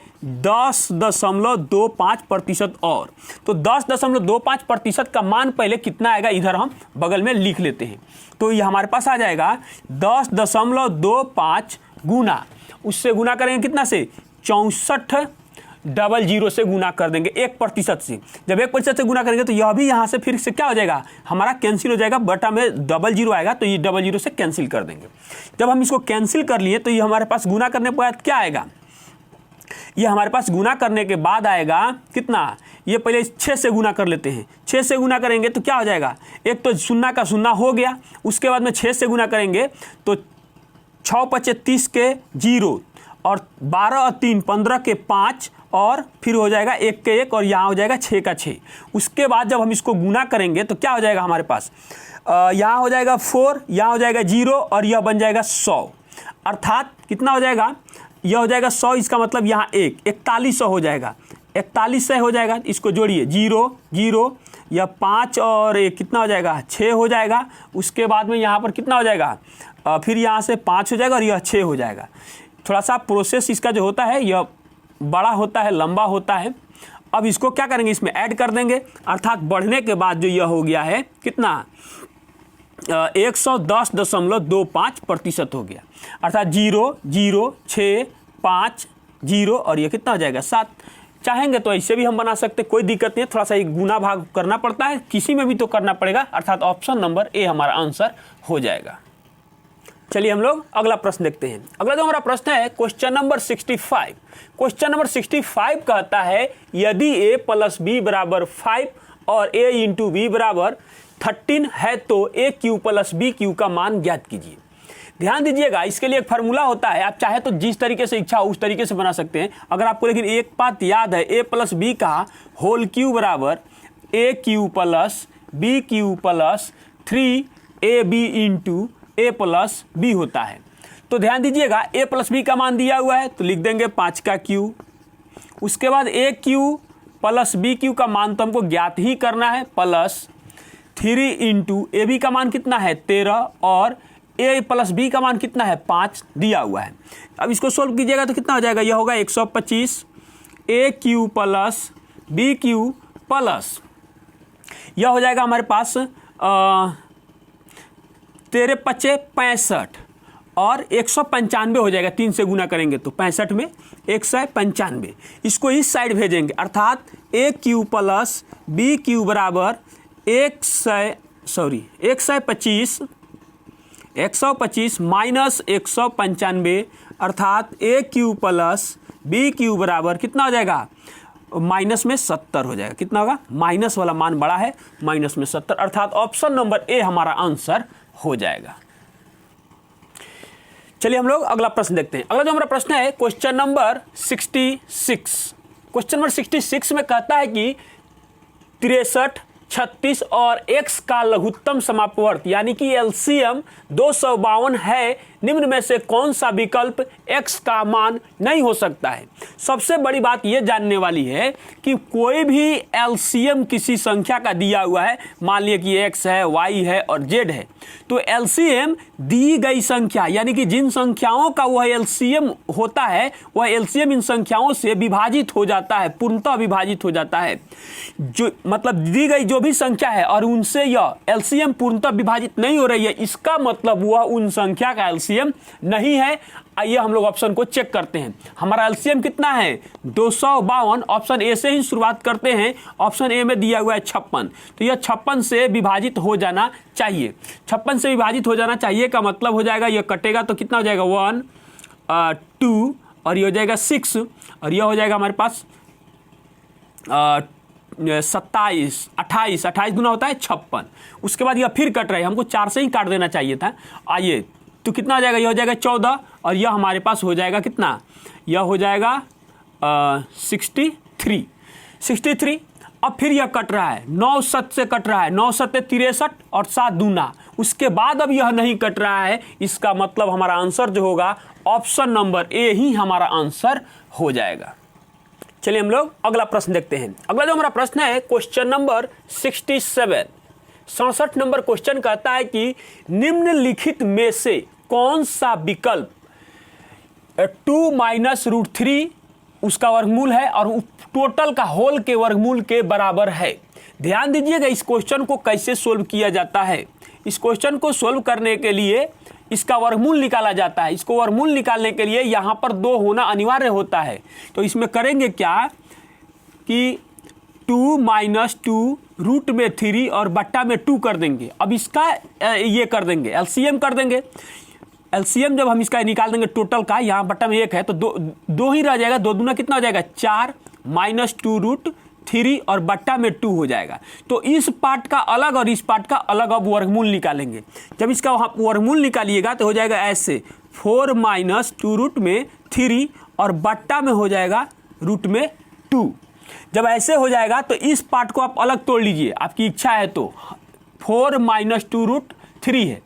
10.25% और, तो 10.25% का मान पहले कितना आएगा इधर हम बगल में लिख लेते हैं। तो ये हमारे पास आ जाएगा 10.25 गुना, उससे गुना करेंगे कितना से, 6400 से गुना कर देंगे 1% से। जब 1% से गुना करेंगे तो यह भी यहाँ से फिर से क्या हो जाएगा, हमारा कैंसिल हो जाएगा, बटा में 00 आएगा तो ये 00 से कैंसिल कर देंगे। जब हम इसको कैंसिल कर लिए तो ये हमारे पास गुना करने के बाद क्या आएगा, ये हमारे पास गुना करने के बाद आएगा कितना, ये पहले 6 से गुना कर लेते हैं। 6 से गुना करेंगे तो क्या हो जाएगा, एक तो 0 का 0 हो गया, उसके बाद में 6 से गुना करेंगे तो 6 × 5 = 30 के 0 और 12 और 3 15 के 5 और फिर हो जाएगा 1 के 1 और यहाँ हो जाएगा 6 का 6। उसके बाद जब हम इसको गुना करेंगे तो क्या हो जाएगा हमारे पास, यहाँ हो जाएगा 4, यहाँ हो जाएगा 0 और यह बन जाएगा 100। अर्थात कितना हो जाएगा, यह हो जाएगा 100, इसका मतलब यहाँ 4100 हो जाएगा, 4100 हो जाएगा। इसको जोड़िए 0 0, यह 5 और 1 कितना हो जाएगा, 6 हो जाएगा। उसके बाद में यहाँ पर कितना हो जाएगा, फिर यहाँ से 5 हो जाएगा और यह 6 हो जाएगा। थोड़ा सा प्रोसेस इसका जो होता है यह बड़ा होता है, लंबा होता है। अब इसको क्या करेंगे, इसमें ऐड कर देंगे। अर्थात बढ़ने के बाद जो यह हो गया है कितना, 110.25% हो गया। अर्थात 0 0 6 5 0 और ये कितना हो जाएगा 7। चाहेंगे तो ऐसे भी हम बना सकते, कोई दिक्कत नहीं है। थोड़ा सा एक गुना भाग करना पड़ता है, किसी में भी तो करना पड़ेगा। अर्थात ऑप्शन नंबर ए हमारा आंसर हो जाएगा। चलिए हम लोग अगला प्रश्न देखते हैं। अगला जो हमारा प्रश्न है क्वेश्चन नंबर 65। क्वेश्चन नंबर 65 कहता है यदि a + b = 5 और a × b = 13 है तो a³ + b³ का मान ज्ञात कीजिए। ध्यान दीजिएगा, इसके लिए एक फार्मूला होता है, आप चाहे तो जिस तरीके से इच्छा हो उस तरीके से बना सकते हैं। अगर आपको लेकिन एक बात याद है, a + b का होल क्यू बराबर a³ + b³ + 3ab × a + b होता है। तो ध्यान दीजिएगा, a + b का मान दिया हुआ है तो लिख देंगे 5 का क्यू। उसके बाद a³ + b³ का मान तो हमको ज्ञात ही करना है, प्लस 3 × ab का मान कितना है 13 और a + b का मान कितना है 5 दिया हुआ है। अब इसको सोल्व कीजिएगा तो कितना हो जाएगा, यह होगा 125 a³ + b³ प्लस यह हो जाएगा हमारे पास 13 × 5 = 65 और 195 हो जाएगा। 3 से गुना करेंगे तो 65 में 195, इसको इस साइड भेजेंगे। अर्थात a³ + b³ बराबर 125 माइनस 195, अर्थात a³ + b³ बराबर कितना हो जाएगा, माइनस में 70 हो जाएगा। कितना होगा, माइनस वाला मान बड़ा है, माइनस में 70, अर्थात ऑप्शन नंबर ए हमारा आंसर हो जाएगा। चलिए हम लोग अगला प्रश्न देखते हैं। अगला जो हमारा प्रश्न है क्वेश्चन नंबर 66। क्वेश्चन नंबर 66 में कहता है कि 63, 36 और x का लघुत्तम समापवर्त यानी कि एलसीएम 252 है निम्न में से कौन सा विकल्प x का मान नहीं हो सकता है। सबसे बड़ी बात यह जानने वाली है कि कोई भी एलसीएम किसी संख्या का दिया हुआ है, मान लिया कि x है, y है और z है, तो एलसीएम दी गई संख्या यानी कि जिन संख्याओं का वह एलसीएम होता है वह एलसीएम इन संख्याओं से विभाजित हो जाता है, पूर्णतः विभाजित हो जाता है। जो मतलब दी गई जो भी संख्या है और उनसे यह एलसीएम पूर्णतः विभाजित नहीं हो रही है, इसका मतलब वह उन संख्या का एलसीएम नहीं है। आइए हम लोग ऑप्शन को चेक करते हैं। हमारा एलसीएम कितना है 252। ऑप्शन ए से ही शुरुआत करते हैं। ऑप्शन ए में दिया हुआ है 56, तो यह 56 से विभाजित हो जाना चाहिए। 56 से विभाजित हो जाना चाहिए का मतलब हो जाएगा, यह कटेगा तो कितना हो जाएगा 1 2 और यह हो जाएगा 6 और यह हो जाएगा हमारे पास 27 28 गुना होता है 56। उसके बाद यह फिर कट रहा है, हमको 4 से ही काट देना चाहिए था। आइए तो कितना हो जाएगा, यह हो जाएगा 14 और यह हमारे पास हो जाएगा कितना, यह हो जाएगा 63। अब फिर यह कट रहा है 9 7 से कट रहा है, 9 7 63 और 7 दूना। उसके बाद अब यह नहीं कट रहा है, इसका मतलब हमारा आंसर जो होगा ऑप्शन नंबर ए ही हमारा आंसर हो जाएगा। चलिए हम लोग अगला प्रश्न देखते हैं। अगला जो हमारा प्रश्न है क्वेश्चन नंबर 67 नंबर क्वेश्चन कहता है कि निम्नलिखित में से कौन सा विकल्प 2 - √3 उसका वर्गमूल है और टोटल का होल के वर्गमूल के बराबर है। ध्यान दीजिएगा इस क्वेश्चन को कैसे सोल्व किया जाता है। इस क्वेश्चन को सोल्व करने के लिए इसका वर्गमूल निकाला जाता है। इसको वर्गमूल निकालने के लिए यहाँ पर 2 होना अनिवार्य होता है। तो इसमें करेंगे क्या कि 2 - 2 रूट में 3 और बट्टा में 2 कर देंगे। अब इसका ये कर देंगे एलसीएम कर देंगे। एलसीएम जब हम इसका निकाल देंगे टोटल का, यहाँ बट्टा में 1 है तो 2 ही रह जाएगा। 2 दूना कितना हो जाएगा 4 - 2 √3 और बट्टा में 2 हो जाएगा। तो इस पार्ट का अलग और इस पार्ट का अलग अब वर्गमूल निकालेंगे। जब इसका वर्गमूल निकालिएगा तो हो जाएगा ऐसे 4 - 2 रूट में 3 और बट्टा में हो जाएगा रूट में 2। जब ऐसे हो जाएगा तो इस पार्ट को आप अलग तोड़ लीजिए, आपकी इच्छा है तो। 4 - 2 √3 है,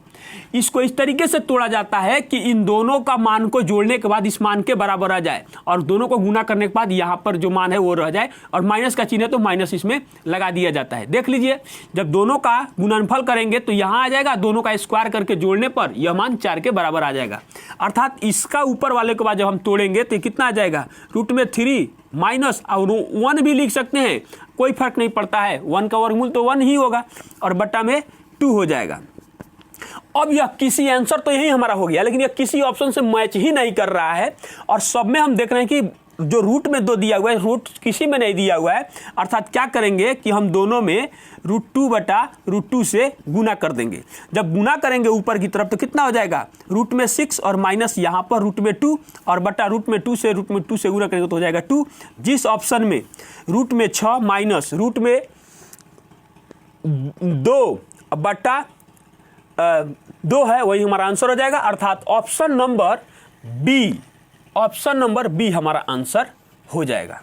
इसको इस तरीके से तोड़ा जाता है कि इन दोनों का मान को जोड़ने के बाद इस मान के बराबर आ जाए और दोनों को गुना करने के बाद यहाँ पर जो मान है वो रह जाए और माइनस का चिन्ह है तो माइनस इसमें लगा दिया जाता है। देख लीजिए जब दोनों का गुणनफल करेंगे तो यहाँ आ जाएगा, दोनों का स्क्वायर करके जोड़ने पर यह मान 4 के बराबर आ जाएगा। अर्थात इसका ऊपर वाले के बाद जब हम तोड़ेंगे तो कितना आ जाएगा रूट में 3 माइनस और 1 भी लिख सकते हैं, कोई फर्क नहीं पड़ता है। 1 का वर्गमूल तो 1 ही होगा और बट्टा में 2 हो जाएगा। अब यह किसी आंसर तो यही हमारा हो गया, लेकिन यह किसी ऑप्शन से मैच ही नहीं कर रहा है और सब में हम देख रहे हैं कि जो रूट में 2 दिया हुआ है रूट किसी में नहीं दिया हुआ है। अर्थात क्या करेंगे कि हम दोनों में √2/√2 से गुना कर देंगे। जब गुना करेंगे ऊपर की तरफ तो कितना हो जाएगा रूट में 6 और माइनस यहाँ पर रूट में 2 और बटा रूट में 2 से गुना करेंगे तो हो जाएगा 2। जिस ऑप्शन में रूट में 6 माइनस रूट में 2 बटा 2 है वही हमारा आंसर हो जाएगा। अर्थात ऑप्शन नंबर बी हमारा आंसर हो जाएगा।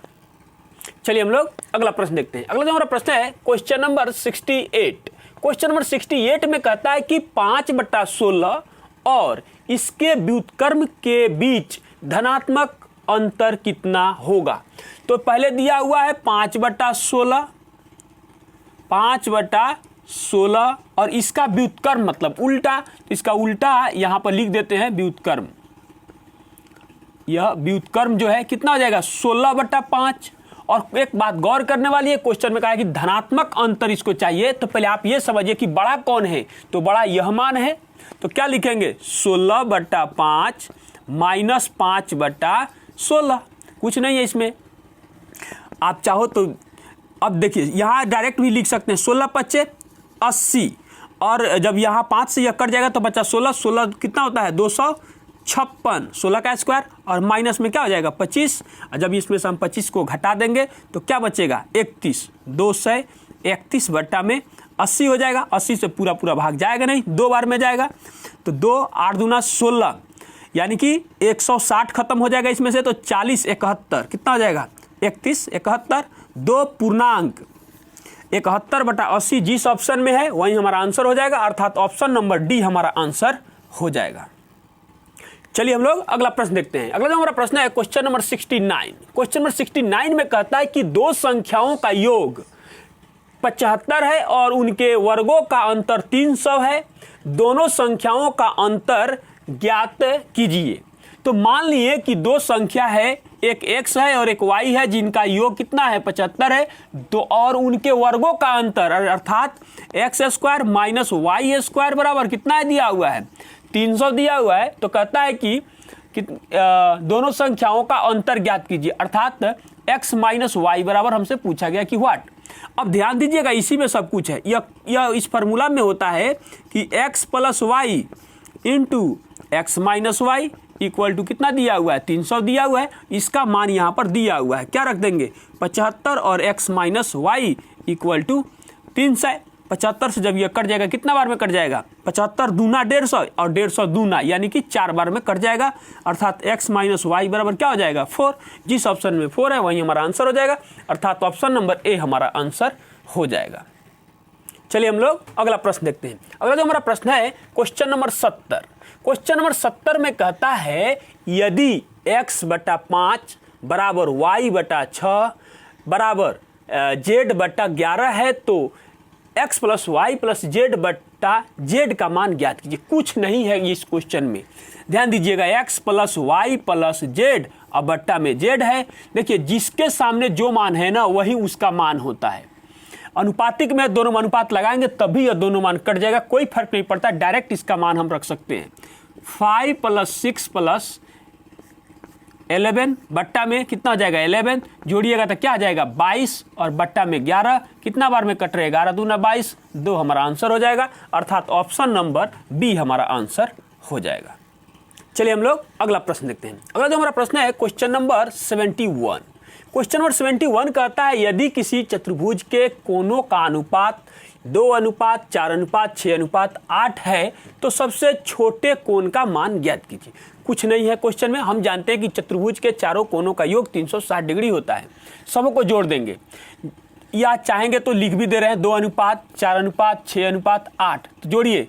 चलिए हम लोग अगला प्रश्न देखते हैं। अगला जो हमारा प्रश्न है क्वेश्चन नंबर 68। क्वेश्चन नंबर 68 में कहता है कि 5/16 और इसके व्युत्क्रम के बीच धनात्मक अंतर कितना होगा। तो पहले दिया हुआ है 5/16 और इसका व्युत्क्रम मतलब उल्टा, तो इसका उल्टा यहां पर लिख देते हैं व्युत्क्रम। यह व्युत्क्रम जो है कितना हो जाएगा 16/5। और एक बात गौर करने वाली है, क्वेश्चन में कहा है कि धनात्मक अंतर इसको चाहिए, तो पहले आप ये समझिए कि बड़ा कौन है, तो बड़ा यह मान है। तो क्या लिखेंगे 16/5 माइनस 5/16। कुछ नहीं है इसमें, आप चाहो तो अब देखिए यहाँ डायरेक्ट भी लिख सकते हैं 16×5 = 80 और जब यहाँ 5 से यह कट जाएगा तो बचा 16 कितना होता है 256, 16 का स्क्वायर और माइनस में क्या हो जाएगा 25। और जब इसमें से हम 25 को घटा देंगे तो क्या बचेगा 31, 231 बट्टा में 80 हो जाएगा। 80 से पूरा भाग जाएगा नहीं, 2 बार में जाएगा तो 2 8 दूना 16 यानी कि 160 खत्म हो जाएगा इसमें से, तो 40 71 कितना हो जाएगा 31 71 2 पूर्णांक 71/80 जिस ऑप्शन में है वही हमारा आंसर हो जाएगा। अर्थात ऑप्शन नंबर डी हमारा आंसर हो जाएगा। चलिए हम लोग अगला प्रश्न देखते हैं। अगला जो हमारा प्रश्न है क्वेश्चन नंबर 69। क्वेश्चन नंबर 69 में कहता है कि दो संख्याओं का योग 75 है और उनके वर्गों का अंतर 300 है, दोनों संख्याओं का अंतर ज्ञात कीजिए। तो मान लिए कि दो संख्या है, एक x है और एक y है, जिनका योग कितना है 75 है, तो और उनके वर्गों का अंतर अर्थात x² माइनस y² बराबर कितना है दिया हुआ है 300 दिया हुआ है। तो कहता है कि दोनों संख्याओं का अंतर ज्ञात कीजिए, अर्थात x माइनस वाई बराबर हमसे पूछा गया कि व्हाट। अब ध्यान दीजिएगा इसी में सब कुछ है। यह इस फार्मूला में होता है कि x plus Y into X minus Y equal to कितना दिया हुआ है 300 दिया हुआ है। इसका मान यहाँ पर दिया हुआ है, क्या रख देंगे 75 और x minus Y equal to 300। 75 से जब ये कट जाएगा कितना बार में कट जाएगा 75 दूना 150 और 150 दूना यानी कि 4 बार में कट जाएगा, अर्थात x माइनस वाई बराबर क्या हो जाएगा 4। जिस ऑप्शन में 4 है वही हमारा आंसर हो जाएगा, अर्थात ऑप्शन नंबर ए हमारा आंसर हो जाएगा। चलिए हम लोग अगला प्रश्न देखते हैं। अगला जो हमारा प्रश्न है क्वेश्चन नंबर 70। क्वेश्चन नंबर 70 में कहता है यदि x/5 बराबर y/6 बराबर z/11 है तो x plus y plus z/z का मान ज्ञात कीजिए। कुछ नहीं है इस क्वेश्चन में, ध्यान दीजिएगा x plus y plus z और बट्टा में z है। देखिए जिसके सामने जो मान है ना वही उसका मान होता है। अनुपातिक में दोनों अनुपात लगाएंगे तभी यह दोनों मान कट जाएगा, कोई फर्क नहीं पड़ता, डायरेक्ट इसका मान हम रख सकते हैं। 5 प्लस 6 प्लस 11 बट्टा में कितना हो जाएगा 11, जोड़िएगा तो क्या आ जाएगा 22 और बट्टा में 11, कितना बार में कट रहे 11 दूना 22, 2 हमारा आंसर हो जाएगा, अर्थात ऑप्शन नंबर बी हमारा आंसर हो जाएगा। चलिए हम लोग अगला प्रश्न देखते हैं। अगला जो हमारा प्रश्न है क्वेश्चन नंबर 71। क्वेश्चन नंबर 71 कहता है यदि किसी चतुर्भुज के कोनों का अनुपात 2:4:6:8 है तो सबसे छोटे कोण का मान ज्ञात कीजिए। कुछ नहीं है क्वेश्चन में, हम जानते हैं कि चतुर्भुज के चारों कोनों का योग 360 डिग्री होता है, सबको जोड़ देंगे या चाहेंगे तो लिख भी दे रहे हैं 2:4:6:8। तो जोड़िए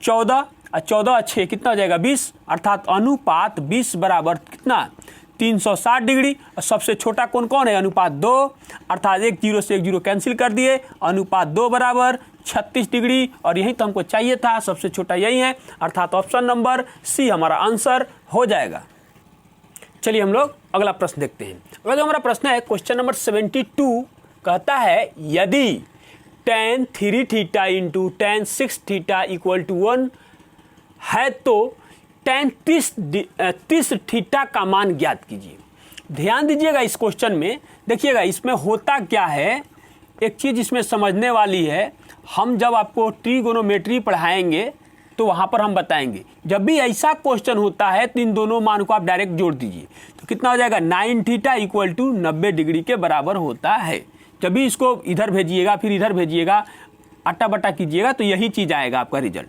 14 और 14 और 6 कितना हो जाएगा 20, अर्थात अनुपात 20 बराबर कितना 360 डिग्री। और सबसे छोटा कोण कौन है अनुपात 2, अर्थात 1 0 से 1 0 कैंसिल कर दिए, अनुपात 2 बराबर 36 डिग्री, और यही तो हमको चाहिए था, सबसे छोटा यही है, अर्थात ऑप्शन नंबर सी हमारा आंसर हो जाएगा। चलिए हम लोग अगला प्रश्न देखते हैं। अगला जो हमारा प्रश्न है क्वेश्चन नंबर 72 कहता है यदि tan 3 theta into tan 6 theta equal to 1 है तो tan 30 थीटा का मान ज्ञात कीजिए। ध्यान दीजिएगा इस क्वेश्चन में, देखिएगा इसमें होता क्या है, एक चीज़ इसमें समझने वाली है। हम जब आपको ट्रिगोनोमेट्री पढ़ाएंगे तो वहाँ पर हम बताएंगे, जब भी ऐसा क्वेश्चन होता है तो इन दोनों मान को आप डायरेक्ट जोड़ दीजिए तो कितना हो जाएगा 9 थीटा इक्वल टू 90 डिग्री के बराबर होता है। जब भी इसको इधर भेजिएगा फिर इधर भेजिएगा, अट्टा बट्टा कीजिएगा तो यही चीज़ आएगा आपका रिजल्ट।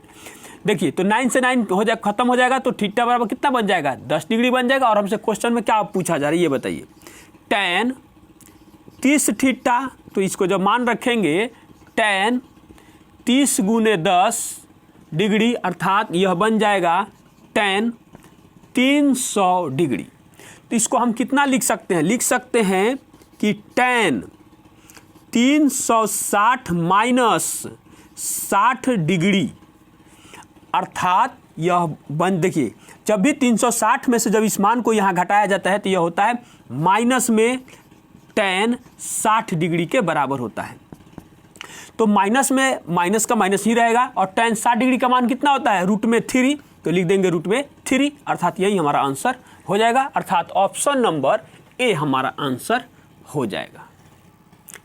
देखिए तो 9 से 9 हो जाए खत्म हो जाएगा तो थीटा बराबर कितना बन जाएगा 10 डिग्री बन जाएगा। और हमसे क्वेश्चन में क्या पूछा जा रहा है ये बताइए, tan 30 थीटा, तो इसको जब मान रखेंगे tan 30 गुने 10 डिग्री, अर्थात यह बन जाएगा tan 300 डिग्री। तो इसको हम कितना लिख सकते हैं, लिख सकते हैं कि tan 360 माइनस 60 डिग्री, अर्थात यह बन, देखिए जब भी 360 में से जब इस मान को यहाँ घटाया जाता है तो यह होता है माइनस में tan 60 डिग्री के बराबर होता है। तो माइनस में माइनस का माइनस ही रहेगा और tan 60 डिग्री का मान कितना होता है रूट में 3, तो लिख देंगे रूट में 3, अर्थात यही हमारा आंसर हो जाएगा, अर्थात ऑप्शन नंबर ए हमारा आंसर हो जाएगा।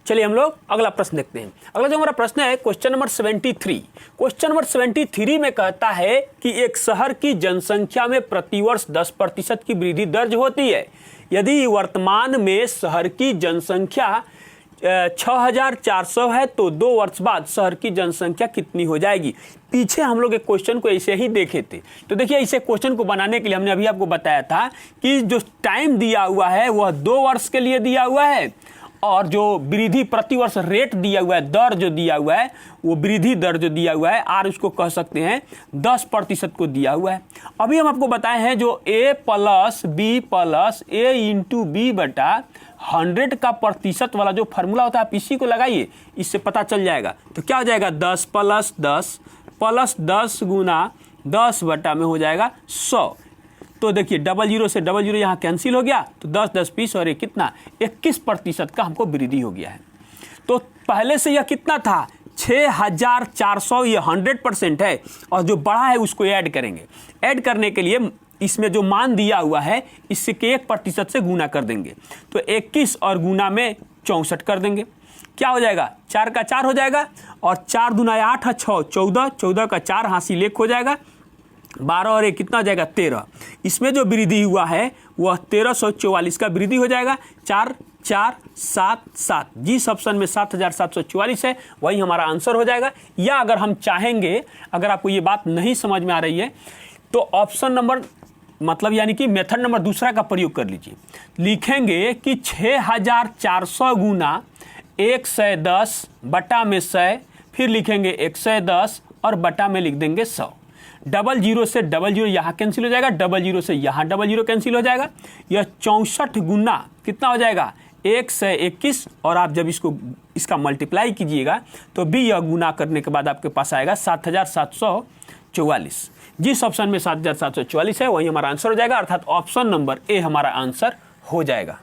चलिए हम लोग अगला प्रश्न देखते हैं। अगला जो हमारा प्रश्न है क्वेश्चन नंबर 73। क्वेश्चन नंबर 73 में कहता है कि एक शहर की जनसंख्या में प्रतिवर्ष 10% की वृद्धि दर्ज होती है। यदि वर्तमान में शहर की जनसंख्या 6400 है तो 2 वर्ष बाद शहर की जनसंख्या कितनी हो जाएगी। पीछे हम लोग एक क्वेश्चन को ऐसे ही देखे थे, तो देखिए इसे क्वेश्चन को बनाने के लिए हमने अभी आपको बताया था कि जो टाइम दिया हुआ है वह 2 वर्ष के लिए दिया हुआ है और जो वृद्धि प्रतिवर्ष रेट दिया हुआ है, दर जो दिया हुआ है, वो वृद्धि दर जो दिया हुआ है आर, उसको कह सकते हैं 10% को दिया हुआ है। अभी हम आपको बताए हैं जो a plus b plus a into b बटा 100 का प्रतिशत वाला जो फार्मूला होता है, आप इसी को लगाइए, इससे पता चल जाएगा। तो क्या हो जाएगा 10 प्लस 10 गुना 10 बटा में हो जाएगा 100। तो देखिए डबल जीरो से डबल जीरो यहाँ कैंसिल हो गया, तो 10 20 और ये कितना 21% का हमको वृद्धि हो गया है। तो पहले से यह कितना था 6400, ये 100% है, और जो बढ़ा है उसको ऐड करेंगे। ऐड करने के लिए इसमें जो मान दिया हुआ है इससे के 1% से गुना कर देंगे, तो 21 और गुना में 64 कर देंगे। क्या हो जाएगा 4 का 4 हो जाएगा, और 4 दूना 8 है 6, 14, 14 का 4 हासिल 1 हो जाएगा, 12 और 1 कितना हो जाएगा 13। इसमें जो वृद्धि हुआ है वह 1344 का वृद्धि हो जाएगा। 4 4 7 7, जिस ऑप्शन में 7744 है वही हमारा आंसर हो जाएगा। या अगर हम चाहेंगे, अगर आपको ये बात नहीं समझ में आ रही है, तो ऑप्शन नंबर मतलब यानी कि मेथड नंबर दूसरा का प्रयोग कर लीजिए। लिखेंगे कि 6400 गुना 110 बटा में 100, फिर लिखेंगे 110 और बटा में लिख देंगे 100। डबल जीरो से डबल जीरो यहाँ कैंसिल हो जाएगा, डबल जीरो से यहाँ डबल जीरो कैंसिल हो जाएगा। यह 64 गुना कितना हो जाएगा 121, और आप जब इसका मल्टीप्लाई कीजिएगा तो भी यह गुना करने के बाद आपके पास आएगा 7744। जिस ऑप्शन में 7744 है वही हमारा आंसर हो जाएगा, अर्थात ऑप्शन नंबर ए हमारा आंसर हो जाएगा।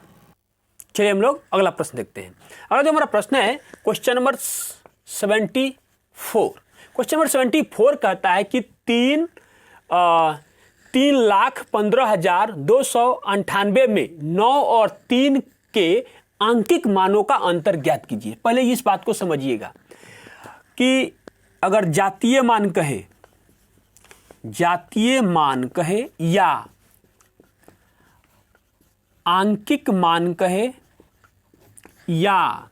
चलिए हम लोग अगला प्रश्न देखते हैं। अगला जो हमारा प्रश्न है क्वेश्चन नंबर 74। क्वेश्चन नंबर 74 कहता है कि 3,15,298 में 9 और 3 के आंकिक मानों का अंतर ज्ञात कीजिए। पहले इस बात को समझिएगा कि अगर जातीय मान कहे या आंकिक मान कहे या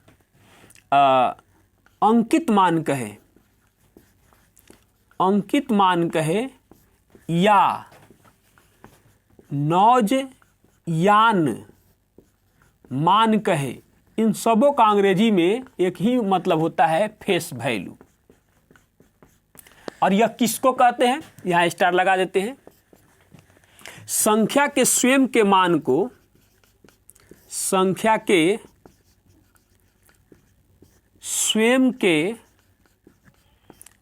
अंकित मान कहे या नौजयान मान कहे, इन सबों का अंग्रेजी में एक ही मतलब होता है फेस वैल्यू। और यह किसको कहते हैं, यहां स्टार लगा देते हैं। संख्या के स्वयं के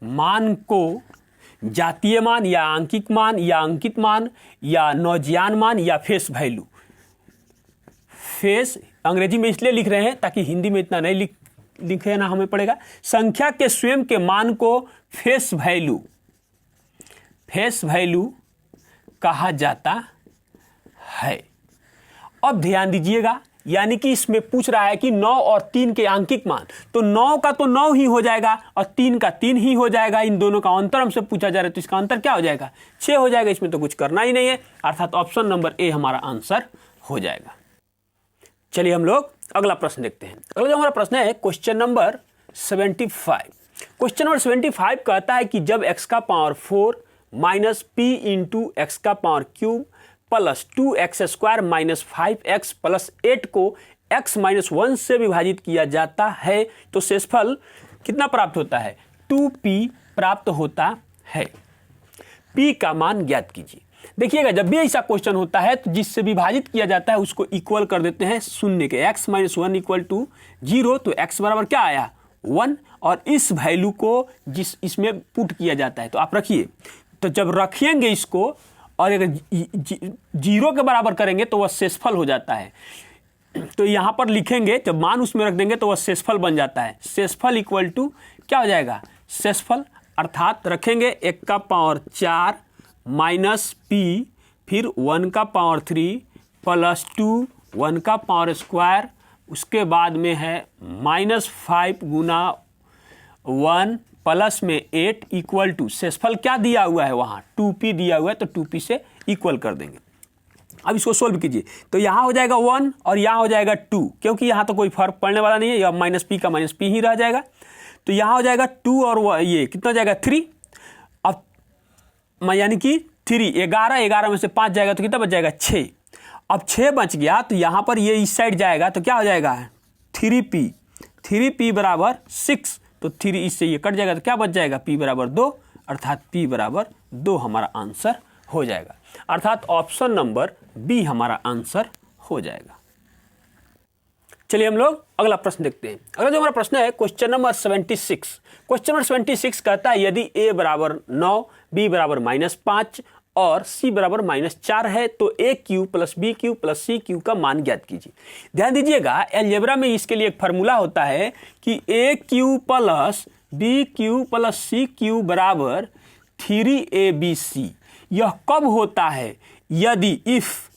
मान को जातीय मान या आंकिक मान या अंकित मान या नौजयान मान या फेस वैल्यू। फेस अंग्रेजी में इसलिए लिख रहे हैं ताकि हिंदी में इतना नहीं लिखे ना हमें पड़ेगा। संख्या के स्वयं के मान को फेस वैल्यू कहा जाता है। अब ध्यान दीजिएगा, यानी कि इसमें पूछ रहा है कि 9 और 3 के आंकिक मान, तो 9 का तो 9 ही हो जाएगा और 3 का 3 ही हो जाएगा। इन दोनों का अंतर हमसे पूछा जा रहा है, तो इसका अंतर क्या हो जाएगा 6 हो जाएगा। इसमें तो कुछ करना ही नहीं है, अर्थात ऑप्शन नंबर ए हमारा आंसर हो जाएगा। चलिए हम लोग अगला प्रश्न देखते हैं। अगला जो हमारा प्रश्न है क्वेश्चन नंबर 75। क्वेश्चन नंबर 75 कहता है कि जब x का power 4 minus p into x का power cube plus 2x² minus 5x plus 8 को x माइनस 1 से विभाजित किया जाता है तो शेषफल कितना प्राप्त होता है 2p प्राप्त होता है। p का मान ज्ञात कीजिए। देखिएगा, जब भी ऐसा क्वेश्चन होता है तो जिससे विभाजित किया जाता है उसको इक्वल कर देते हैं शून्य के। x माइनस 1 इक्वल टू 0, तो x बराबर क्या आया 1, और इस वैल्यू को इसमें पुट किया जाता है तो आप रखिए। तो जब रखेंगे इसको और अगर 0 के बराबर करेंगे तो वह शेषफल हो जाता है। तो यहाँ पर लिखेंगे, जब मान उसमें रख देंगे तो वह शेषफल बन जाता है। शेषफल इक्वल टू क्या हो जाएगा शेषफल, अर्थात रखेंगे 1 का पावर 4 माइनस p, फिर 1 का पावर 3 प्लस 2 1 का पावर स्क्वायर, उसके बाद में है -5 गुना 1 प्लस में 8 इक्वल टू शेषफल क्या दिया हुआ है वहाँ 2p दिया हुआ है, तो 2p से इक्वल कर देंगे। अब इसको सोल्व कीजिए, तो यहाँ हो जाएगा 1 और यहाँ हो जाएगा 2, क्योंकि यहाँ तो कोई फर्क पड़ने वाला नहीं है, यह -p का -p ही रह जाएगा। तो यहाँ हो जाएगा 2 और ये कितना हो जाएगा 3। अब यानी कि 3 11 में से 5 जाएगा तो कितना बच जाएगा 6। अब 6 बच गया, तो यहाँ पर ये इस साइड जाएगा तो क्या हो जाएगा 3p बराबर 6, तो 3 इससे ये कट जाएगा तो क्या बच जाएगा, p बराबर 2, अर्थात p बराबर 2 हमारा आंसर हो जाएगा। अर्थात ऑप्शन नंबर बी हमारा आंसर हो जाएगा। चलिए हम लोग अगला प्रश्न देखते हैं। अगला जो हमारा प्रश्न है क्वेश्चन नंबर 76। क्वेश्चन नंबर 76 कहता है यदि a बराबर 9, b बराबर -5 और c बराबर -4 है तो a cube plus b cube plus c cube का मान ज्ञात कीजिए। ध्यान दीजिएगा अलजेब्रा में इसके लिए एक फार्मूला होता है कि a cube plus b cube plus c cube बराबर 3abc। यह कब होता है, यदि if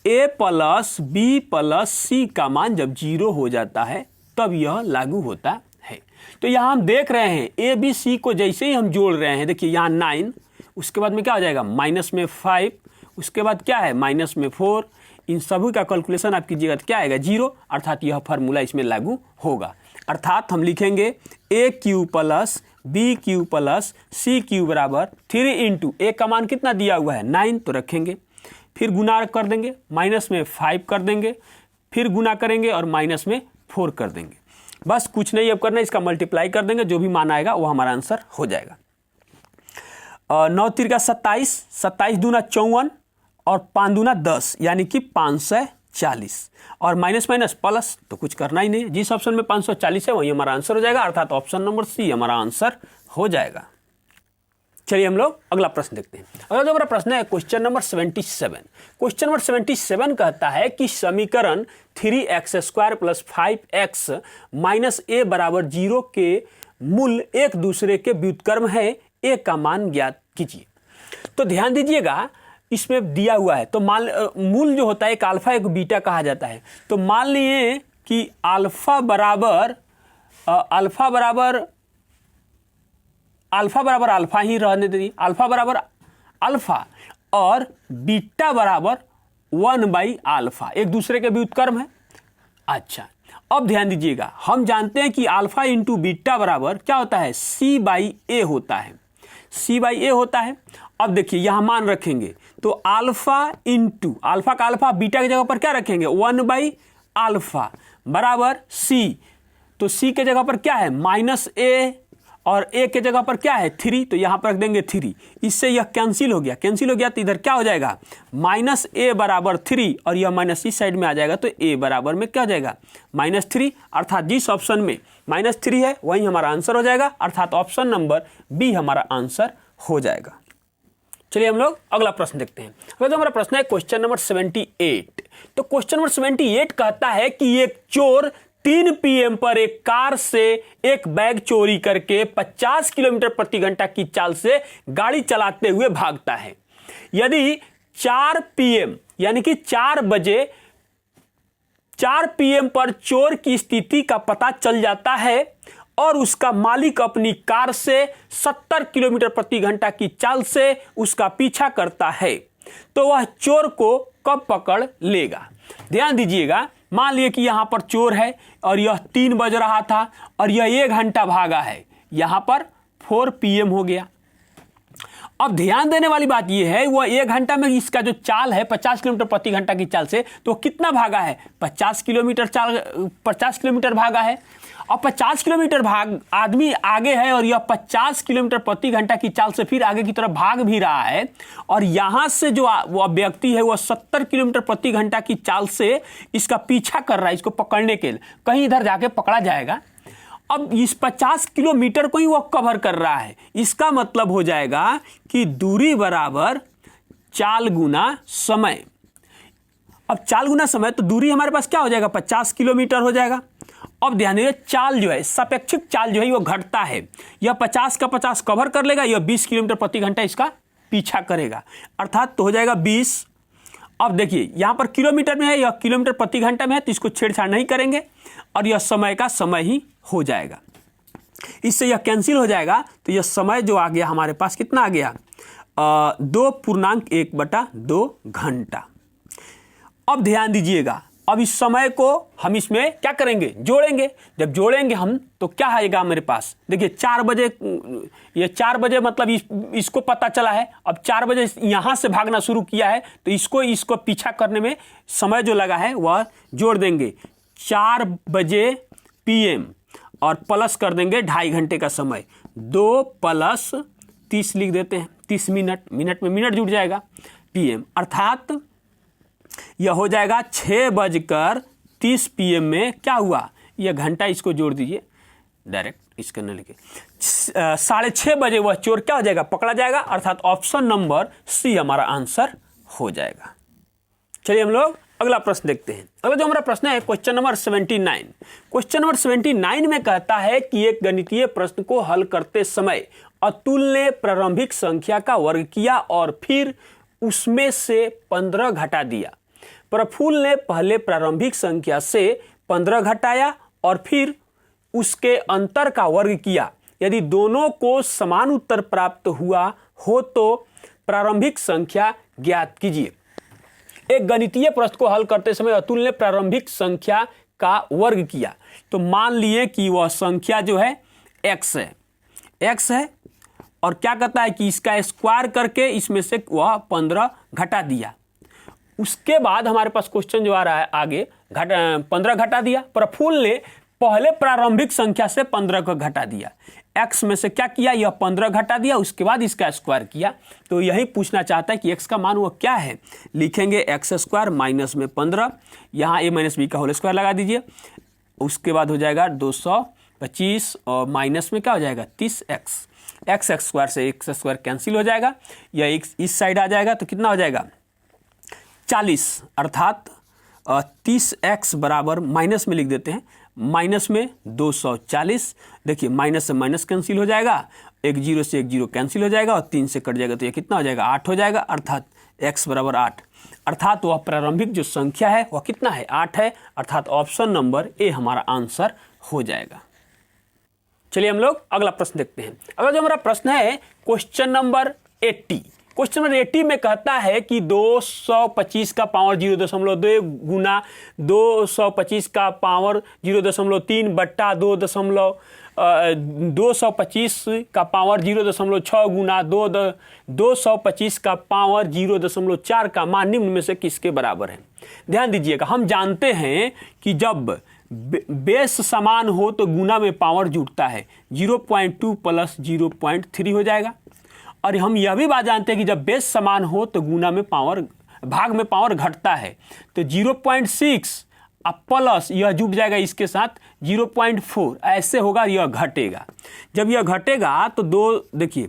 a plus b plus c का मान जब 0 हो जाता है तब यह लागू होता है। तो यहाँ हम देख रहे हैं ए बी सी को जैसे ही हम जोड़ रहे हैं, देखिए यहाँ 9, उसके बाद में क्या हो जाएगा माइनस में 5, उसके बाद क्या है माइनस में 4, इन सभी का कैलकुलेशन आप कीजिएगा तो क्या आएगा 0, अर्थात यह फार्मूला इसमें लागू होगा। अर्थात हम लिखेंगे a cube plus b cube plus c cube बराबर 3 इंटू ए का मान कितना दिया हुआ है 9, तो रखेंगे, फिर गुना कर देंगे, माइनस में 5 कर देंगे, फिर गुना करेंगे और माइनस में 4 कर देंगे। बस कुछ नहीं अब करना, इसका मल्टीप्लाई कर देंगे, जो भी मान आएगा वो हमारा आंसर हो जाएगा। 9 तिरका 27, 27 दूना 54 और 5 दूना 10, यानी कि 540, और माइनस माइनस प्लस तो कुछ करना ही नहीं, जिस ऑप्शन में 540 है वही हमारा आंसर हो जाएगा, अर्थात ऑप्शन नंबर सी हमारा आंसर हो जाएगा। चलिए हम लोग अगला प्रश्न देखते हैं। अगला जो हमारा प्रश्न है क्वेश्चन नंबर 77। क्वेश्चन नंबर 77 कहता है कि समीकरण 3x² + 5x - a बराबर 0 के मूल एक दूसरे के व्युत्क्रम है, a का मान ज्ञात कीजिए। तो ध्यान दीजिएगा इसमें दिया हुआ है, तो मूल जो होता है एक अल्फा एक बीटा कहा जाता है। तो मान लिए कि अल्फा बराबर अल्फा ही रहने दीजिए, अल्फा बराबर अल्फा और बीटा बराबर 1/α, एक दूसरे के व्युत्क्रम है। अच्छा, अब ध्यान दीजिएगा हम जानते हैं कि अल्फा इंटू बीटा बराबर क्या होता है c/a होता है, c/a होता है। अब देखिए यहां मान रखेंगे तो अल्फा इंटू अल्फा का अल्फा बीटा की जगह पर क्या रखेंगे 1/α बराबर c, तो c के जगह पर क्या है -a और a के जगह पर क्या है 3, तो यहां पर रख देंगे 3, इससे यह कैंसिल हो गया, तो इधर क्या हो जाएगा -a बराबर 3 और यह माइनस इस साइड में आ जाएगा, तो a बराबर में क्या हो जाएगा -3, अर्थात जिस ऑप्शन में -3 है वही हमारा आंसर हो जाएगा, अर्थात ऑप्शन नंबर बी हमारा आंसर हो जाएगा। चलिए हम लोग अगला प्रश्न देखते हैं। अगला जो हमारा प्रश्न है क्वेश्चन नंबर 78। तो क्वेश्चन नंबर 78 कहता है कि एक चोर 3 PM पर एक कार से एक बैग चोरी करके 50 किलोमीटर प्रति घंटा की चाल से गाड़ी चलाते हुए भागता है। यदि 4 PM यानी कि 4 PM पर चोर की स्थिति का पता चल जाता है और उसका मालिक अपनी कार से 70 किलोमीटर प्रति घंटा की चाल से उसका पीछा करता है, तो वह चोर को कब पकड़ लेगा। ध्यान दीजिएगा, मान लिए कि यहां पर चोर है और यह 3 बज रहा था और यह 1 घंटा भागा है, यहां पर 4 PM हो गया। अब ध्यान देने वाली बात यह है वह 1 घंटा में इसका जो चाल है 50 किलोमीटर प्रति घंटा की चाल से, तो कितना भागा है 50 किलोमीटर भागा है। अब 50 किलोमीटर आदमी आगे है और यह 50 किलोमीटर प्रति घंटा की चाल से फिर आगे की तरफ भाग भी रहा है, और यहां से जो वह व्यक्ति है वह 70 किलोमीटर प्रति घंटा की चाल से इसका पीछा कर रहा है, इसको पकड़ने के लिए, कहीं इधर जाके पकड़ा जाएगा। अब इस 50 किलोमीटर को ही वह कवर कर रहा है, इसका मतलब हो जाएगा कि दूरी बराबर चाल गुना समय। अब चाल गुना समय, तो दूरी हमारे पास क्या हो जाएगा 50 किलोमीटर हो जाएगा। अब ध्यान दीजिए चाल जो है सापेक्षिक चाल जो है वो घटता है, यह 50 का 50 कवर कर लेगा, यह 20 किलोमीटर प्रति घंटा इसका पीछा करेगा, अर्थात तो हो जाएगा 20। अब देखिए यहां पर किलोमीटर में है, यह किलोमीटर प्रति घंटा में है, तो इसको छेड़छाड़ नहीं करेंगे और यह समय का समय ही हो जाएगा, इससे यह कैंसिल हो जाएगा। तो यह समय जो आ गया हमारे पास कितना आ गया 2.1/2 घंटा। अब ध्यान दीजिएगा, अब इस समय को हम इसमें क्या करेंगे जोड़ेंगे, जब जोड़ेंगे हम तो क्या आएगा मेरे पास, देखिए 4 बजे, ये 4 बजे मतलब इसको पता चला है, अब 4 बजे यहां से भागना शुरू किया है, तो इसको पीछा करने में समय जो लगा है वह जोड़ देंगे। 4 बजे PM और प्लस कर देंगे 2.5 घंटे का समय, 2 + 30 लिख देते हैं, 30 मिनट, मिनट में मिनट जुड़ जाएगा PM, अर्थात यह हो जाएगा 6:30 PM में क्या हुआ, यह घंटा इसको जोड़ दीजिए डायरेक्ट इसके न लिखे, 6:30 बजे वह चोर क्या हो जाएगा, पकड़ा जाएगा, अर्थात ऑप्शन नंबर C हमारा आंसर हो जाएगा। चलिए हम लोग अगला प्रश्न देखते हैं। अगला जो हमारा प्रश्न है क्वेश्चन नंबर 79। क्वेश्चन नंबर 79 में कहता है कि एक गणितीय प्रश्न को हल करते समय अतुल ने प्रारंभिक संख्या का वर्ग किया और फिर उसमें से 15 घटा दिया। प्रफुल्ल ने पहले प्रारंभिक संख्या से 15 घटाया और फिर उसके अंतर का वर्ग किया। यदि दोनों को समान उत्तर प्राप्त हुआ हो तो प्रारंभिक संख्या ज्ञात कीजिए। एक गणितीय प्रश्न को हल करते समय अतुल ने प्रारंभिक संख्या का वर्ग किया, तो मान लिए कि वह संख्या जो है x है और क्या कहता है कि इसका स्क्वायर करके इसमें से वह 15 घटा दिया। उसके बाद हमारे पास क्वेश्चन जो आ रहा है आगे, 15 घटा दिया। प्रफुल्ल ने पहले प्रारंभिक संख्या से 15 को घटा दिया, x में से क्या किया, यह 15 घटा दिया, उसके बाद इसका स्क्वायर किया। तो यही पूछना चाहता है कि x का मान वो क्या है। लिखेंगे x² माइनस में 15, यहाँ a माइनस b का होल स्क्वायर लगा दीजिए, उसके बाद हो जाएगा 225 और माइनस में क्या हो जाएगा 30x, x² से x² कैंसिल हो जाएगा, यह इस साइड आ जाएगा तो कितना हो जाएगा 40, अर्थात 30x बराबर माइनस में लिख देते हैं, माइनस में 240। देखिए माइनस से माइनस कैंसिल हो जाएगा, 1 0 से 1 0 कैंसिल हो जाएगा और 3 से कट जाएगा, तो ये कितना हो जाएगा 8 हो जाएगा, अर्थात x बराबर 8, अर्थात वह प्रारंभिक जो संख्या है वह कितना है 8 है, अर्थात ऑप्शन नंबर A हमारा आंसर हो जाएगा। चलिए हम लोग अगला प्रश्न देखते हैं। अगला जो हमारा प्रश्न है क्वेश्चन नंबर 80। क्वेश्चन नंबर 80 में कहता है कि 225 का पावर 0.2 गुना 225 का पावर 0.3 बट्टा 225 का पावर 0.6 गुना 225 का पावर 0.4 का मान निम्न में से किसके बराबर है। ध्यान दीजिएगा, हम जानते हैं कि जब बेस समान हो तो गुना में पावर जुड़ता है, 0.2 प्लस 0.3 हो जाएगा। और हम यह भी बात जानते हैं कि जब बेस समान हो तो गुना में पावर, भाग में पावर घटता है, तो 0.6 अब प्लस यह जुड़ जाएगा इसके साथ 0.4, ऐसे होगा, यह घटेगा। जब यह घटेगा तो देखिए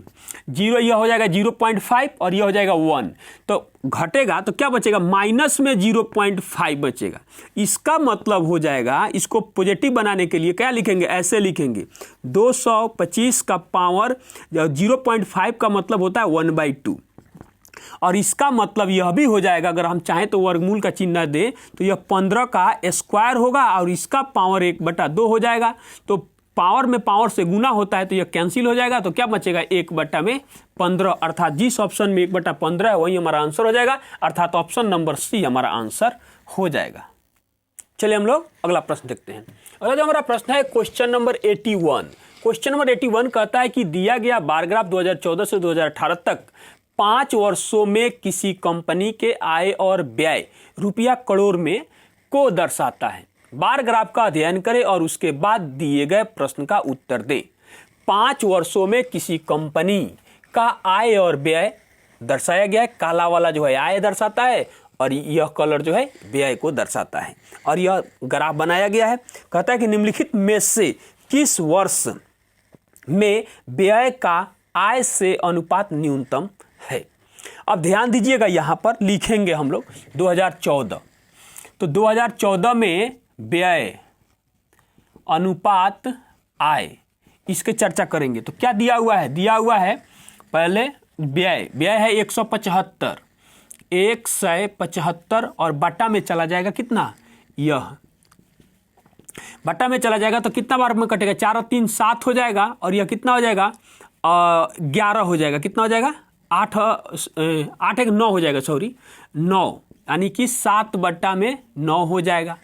0 यह हो जाएगा 0.5 और यह हो जाएगा 1, तो घटेगा तो क्या बचेगा माइनस में 0.5 बचेगा। इसका मतलब हो जाएगा, इसको पॉजिटिव बनाने के लिए क्या लिखेंगे, ऐसे लिखेंगे 225 का पावर 0.5 का मतलब होता है 1/2, और इसका मतलब यह भी हो जाएगा, अगर हम चाहें तो वर्गमूल का चिन्ह दें तो यह 15 का स्क्वायर होगा और इसका पावर 1/2 हो जाएगा। तो पावर में पावर से गुना होता है तो यह कैंसिल हो जाएगा, तो क्या बचेगा 1/15, अर्थात जिस ऑप्शन में 1/15 है वही हमारा आंसर हो जाएगा, अर्थात ऑप्शन नंबर C हमारा आंसर हो जाएगा। चलिए हम लोग अगला प्रश्न देखते हैं। अगला जो हमारा प्रश्न है क्वेश्चन नंबर 81। क्वेश्चन नंबर 81 कहता है कि दिया गया बार ग्राफ 2014 से 2018 तक 5 वर्षों में किसी कंपनी के आय और व्यय रुपया करोड़ में को दर्शाता है। बार ग्राफ का अध्ययन करें और उसके बाद दिए गए प्रश्न का उत्तर दें। 5 वर्षों में किसी कंपनी का आय और व्यय दर्शाया गया है, काला वाला जो है आय दर्शाता है और यह कलर जो है व्यय को दर्शाता है, और यह ग्राफ बनाया गया है। कहता है कि निम्नलिखित में से किस वर्ष में व्यय का आय से अनुपात न्यूनतम है। अब ध्यान दीजिएगा, यहां पर लिखेंगे हम लोग 2014, तो 2014 में व्यय अनुपात आय, इसके चर्चा करेंगे। तो क्या दिया हुआ है, दिया हुआ है पहले व्यय है 175 और बटा में चला जाएगा कितना, यह बटा में चला जाएगा तो कितना बार में कटेगा, 4 और 3 7 हो जाएगा, और यह कितना हो जाएगा 11 हो जाएगा, कितना हो जाएगा 8 1 9 हो जाएगा, 9, यानी कि 7/9 हो जाएगा।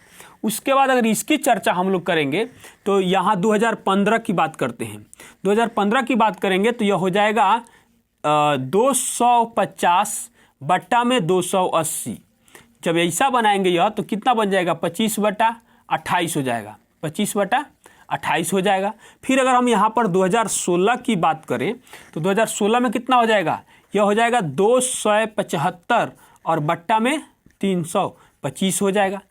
उसके बाद अगर इसकी चर्चा हम लोग करेंगे तो यहाँ 2015 की बात करते हैं। 2015 की बात करेंगे तो यह हो जाएगा 250/280। जब ऐसा बनाएंगे यह तो कितना बन जाएगा 25/8, 28 हो जाएगा, 25/28 हो जाएगा। फिर अगर हम यहाँ पर 2016 की बात करें तो 2016 में कितना हो जाएगा, यह हो जाएगा 275 और बट्टा में 325 हो जाएगा।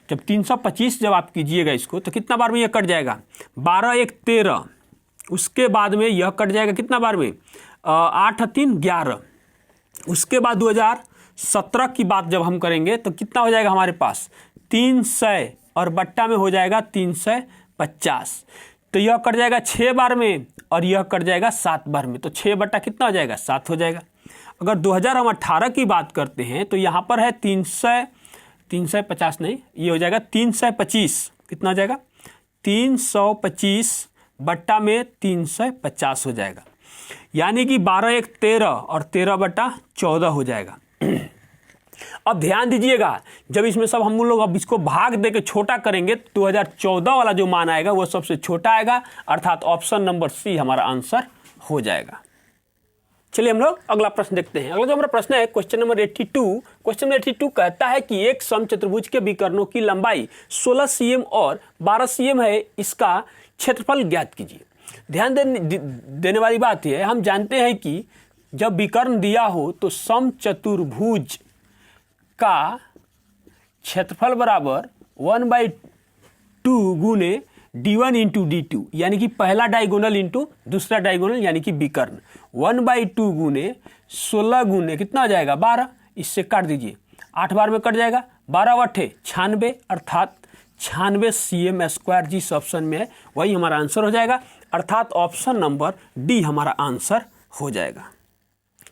जब 325 जब आप कीजिएगा इसको तो कितना बार में यह कट जाएगा, 12 1 13, उसके बाद में यह कट जाएगा कितना बार में, 8 3 11। उसके बाद 2017 की बात जब हम करेंगे तो कितना हो जाएगा हमारे पास, 300 और बट्टा में हो जाएगा 350। तो यह कट जाएगा 6 बार में और यह कट जाएगा 7 बार में, तो 6 बट्टा कितना हो जाएगा, 7 हो जाएगा। अगर 2018 की बात करते हैं तो यहाँ पर है 350 नहीं, ये हो जाएगा 325, कितना हो जाएगा, 325 बट्टा में 350 हो जाएगा, यानी कि 12 1 13 और 13/14 हो जाएगा। अब ध्यान दीजिएगा, जब इसमें सब हम लोग अब इसको भाग दे के छोटा करेंगे तो 2014 वाला जो मान आएगा वो सबसे छोटा आएगा, अर्थात ऑप्शन नंबर सी हमारा आंसर हो जाएगा। चलिए हम लोग अगला प्रश्न देखते हैं। अगला जो हमारा प्रश्न है क्वेश्चन नंबर 82। क्वेश्चन नंबर 82 कहता है कि एक समचतुर्भुज के विकर्णों की लंबाई 16 cm और 12 cm है, इसका क्षेत्रफल ज्ञात कीजिए। ध्यान देने वाली बात यह है, हम जानते हैं कि जब विकर्ण दिया हो तो समचतुर्भुज का क्षेत्रफल बराबर 1/2 गुने d1 इंटू d2, यानी कि पहला डायगोनल इंटू दूसरा डायगोनल यानी कि विकर्ण, 1/2 गुने 16 गुने कितना हो जाएगा 12, इससे काट दीजिए 8 बार में कट जाएगा, 12 8 96, अर्थात 96 cm²। जिस ऑप्शन में है वही हमारा आंसर हो जाएगा, अर्थात ऑप्शन नंबर डी हमारा आंसर हो जाएगा।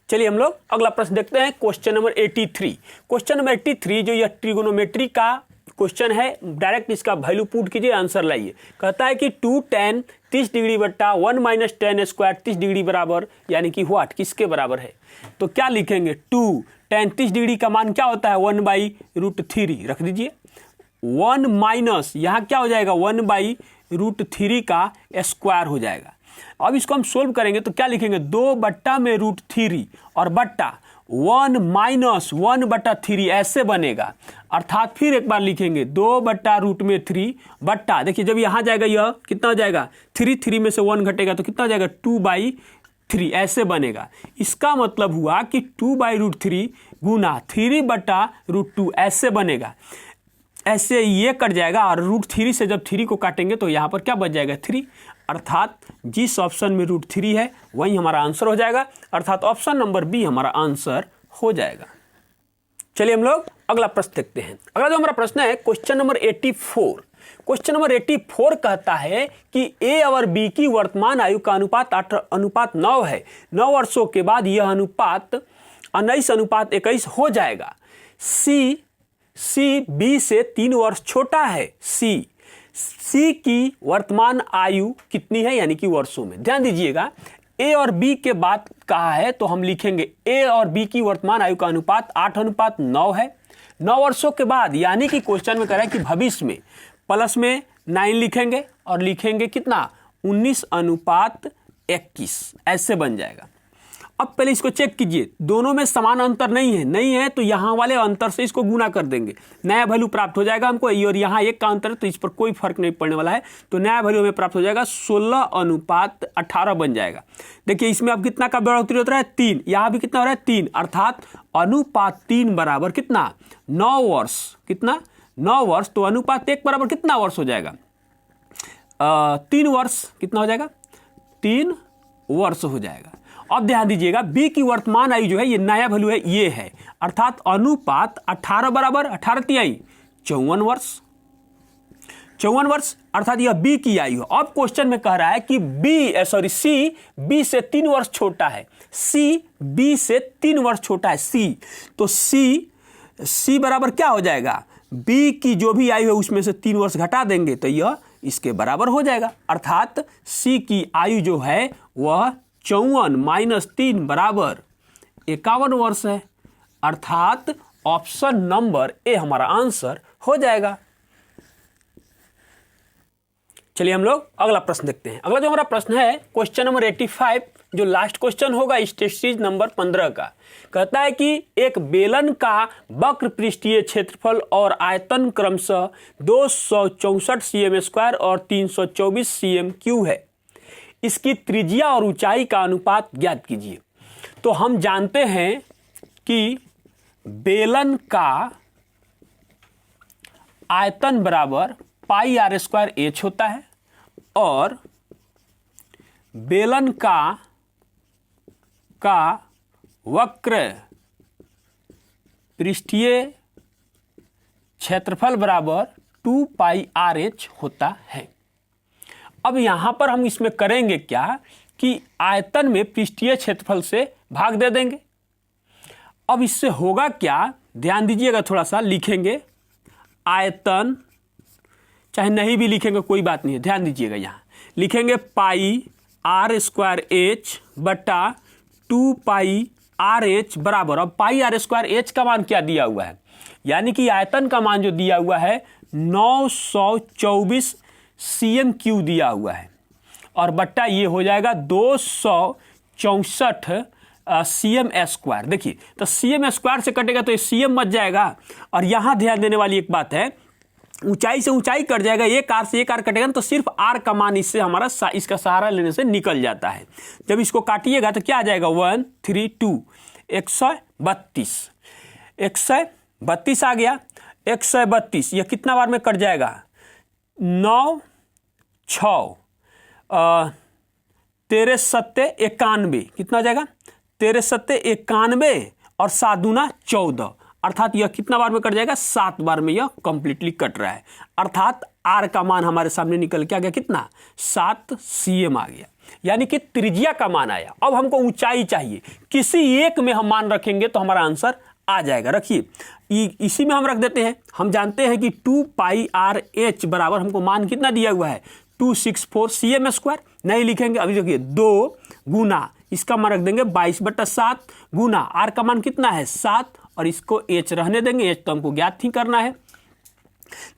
चलिए हम लोग अगला प्रश्न देखते हैं क्वेश्चन नंबर 83। क्वेश्चन नंबर 83 जो यह ट्रिगोनोमेट्री का क्वेश्चन है, डायरेक्ट इसका वैल्यू पुट कीजिए, आंसर लाइए। कहता है कि 2 tan 30 डिग्री बट्टा 1 - tan स्क्वायर 30 डिग्री बराबर, यानी कि व्हाट, किसके बराबर है। तो क्या लिखेंगे, 2 tan 30 डिग्री का मान क्या होता है 1/√3 रख दीजिए, 1 माइनस यहाँ क्या हो जाएगा 1/√3 का स्क्वायर हो जाएगा। अब इसको हम सोल्व करेंगे तो क्या लिखेंगे, 2/√3 और बट्टा 1 माइनस 1/3 ऐसे बनेगा, अर्थात फिर एक बार लिखेंगे 2/√3 बट्टा, देखिए जब यहाँ जाएगा यह कितना हो जाएगा 3 में से 1 घटेगा तो कितना हो जाएगा 2/3 ऐसे बनेगा। इसका मतलब हुआ कि 2/√3 गुना 3/√2 ऐसे बनेगा, ऐसे ये कट जाएगा और √3 से जब 3 को काटेंगे तो यहाँ पर क्या बच जाएगा 3, अर्थात जिस ऑप्शन में √3 है वही हमारा आंसर हो जाएगा, अर्थात ऑप्शन नंबर बी हमारा आंसर हो जाएगा। चलिए हम लोग अगला प्रश्न देखते हैं। अगला जो हमारा प्रश्न है क्वेश्चन नंबर 84। क्वेश्चन नंबर 84 कहता है कि ए और बी की वर्तमान आयु का अनुपात 8:9 है। 9 वर्षों के बाद यह अनुपात 19:21 हो जाएगा। सी बी से 3 वर्ष छोटा है। सी की वर्तमान आयु कितनी है, यानी कि वर्षों में। ध्यान दीजिएगा, ए और बी के बात कहा है तो हम लिखेंगे ए और बी की वर्तमान आयु का अनुपात 8:9 है। 9 वर्षों के बाद, यानी कि क्वेश्चन में कह रहा है कि भविष्य में, प्लस में 9 लिखेंगे और लिखेंगे कितना 19:21 ऐसे बन जाएगा। अब पहले इसको चेक कीजिए, दोनों में समान अंतर नहीं है तो यहाँ वाले अंतर से इसको गुना कर देंगे, नया वैल्यू प्राप्त हो जाएगा हमको। और यहाँ 1 का अंतर है तो इस पर कोई फर्क नहीं पड़ने वाला है, तो नया वैल्यू हमें प्राप्त हो जाएगा 16:18 बन जाएगा। देखिए इसमें अब कितना का बढ़ोतरी होता है 3, यहाँ भी कितना हो रहा है 3, अर्थात अनुपात 3 बराबर कितना 9 वर्ष, कितना 9 वर्ष। तो अनुपात 1 बराबर कितना वर्ष हो जाएगा 3 वर्ष, कितना हो जाएगा 3 वर्ष हो जाएगा। अब ध्यान दीजिएगा, बी की वर्तमान आयु जो है ये नया वैल्यू है, ये है, अर्थात अनुपात 18 बराबर 18 तिहाई 54 वर्ष, 54 वर्ष, अर्थात यह बी की आयु। अब क्वेश्चन में कह रहा है कि सी बी से 3 वर्ष छोटा है। सी बी से 3 वर्ष छोटा है सी, तो सी बराबर क्या हो जाएगा, बी की जो भी आयु है उसमें से 3 वर्ष घटा देंगे तो यह इसके बराबर हो जाएगा, अर्थात सी की आयु जो है वह 54 - 3 बराबर 51 वर्ष है, अर्थात ऑप्शन नंबर ए हमारा आंसर हो जाएगा। चलिए हम लोग अगला प्रश्न देखते हैं। अगला जो हमारा प्रश्न है क्वेश्चन नंबर 85। जो लास्ट क्वेश्चन होगा इस टेस्ट सीरीज नंबर 15 का, कहता है कि एक बेलन का वक्र पृष्ठीय क्षेत्रफल और आयतन क्रमशः 264 cm² और 324 cm³ है। इसकी त्रिज्या और ऊंचाई का अनुपात ज्ञात कीजिए। तो हम जानते हैं कि बेलन का आयतन बराबर πr² होता है और बेलन का वक्र पृष्ठीय क्षेत्रफल बराबर 2πrh होता है। अब यहां पर हम इसमें करेंगे क्या कि आयतन में पृष्ठीय क्षेत्रफल से भाग दे देंगे। अब इससे होगा क्या, ध्यान दीजिएगा, थोड़ा सा लिखेंगे आयतन, चाहे नहीं भी लिखेंगे कोई बात नहीं है, ध्यान दीजिएगा, यहाँ लिखेंगे πr² बटा 2πrh बराबर, अब πr² का मान क्या दिया हुआ है, यानी कि आयतन का मान जो दिया हुआ है 924 cm³ दिया हुआ है और बट्टा ये हो जाएगा 264 cm²। देखिए तो cm² से कटेगा तो ये cm बच जाएगा। और यहाँ ध्यान देने वाली एक बात है, ऊंचाई से ऊंचाई कट जाएगा, एक आर से एक आर कटेगा ना, तो सिर्फ आर का मान इससे हमारा इसका सहारा लेने से निकल जाता है। जब इसको काटिएगा तो क्या आ जाएगा 132 132 आ गया। 132 यह कितना बार में कट जाएगा, 9 6 13 7 91, कितना हो जाएगा 13 7 91 और 7 दूना 14, अर्थात यह कितना बार में कट जाएगा, 7 बार में यह कंप्लीटली कट रहा है। अर्थात आर का मान हमारे सामने निकल के आ गया कितना, 7 cm आ गया, यानी कि त्रिज्या का मान आया। अब हमको ऊंचाई चाहिए, किसी एक में हम मान रखेंगे तो हमारा आंसर आ जाएगा। रखिए इसी में हम रख देते हैं। हम जानते हैं कि 2πrh बराबर हमको मान कितना दिया हुआ है, 264 cm²। नहीं लिखेंगे, अभी देखिए 2 गुना इसका मान रख देंगे 22/7 गुना आर का मान कितना है 7 और इसको h रहने देंगे, h तो हमको ज्ञात ही करना है।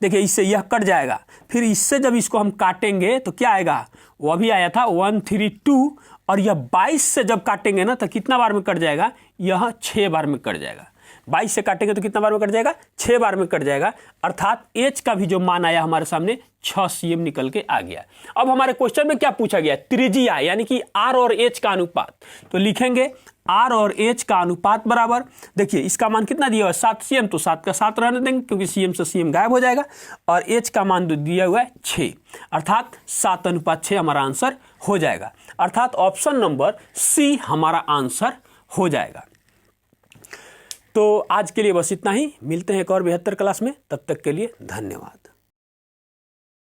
देखिए इससे यह कट जाएगा, फिर इससे जब इसको हम काटेंगे तो क्या आएगा, वो भी आया था 132 और यह 22 से जब काटेंगे ना तो कितना बार में कट जाएगा, यह 6 बार में कट जाएगा। 22 से काटेंगे तो कितना बार में कट जाएगा, 6 बार में कट जाएगा। अर्थात h का भी जो मान आया हमारे सामने 6 cm निकल के आ गया। अब हमारे क्वेश्चन में क्या पूछा गया, त्रिज्या यानी कि r और h का अनुपात। तो लिखेंगे r और h का अनुपात बराबर, देखिए इसका मान कितना दिया हुआ है 7 cm, तो 7 का 7 रहने देंगे क्योंकि cm से cm गायब हो जाएगा, और h का मान जो दिया हुआ है 6, अर्थात 7:6 हमारा आंसर हो जाएगा। अर्थात ऑप्शन नंबर सी हमारा आंसर हो जाएगा। तो आज के लिए बस इतना ही, मिलते हैं एक और 72 क्लास में, तब तक के लिए धन्यवाद।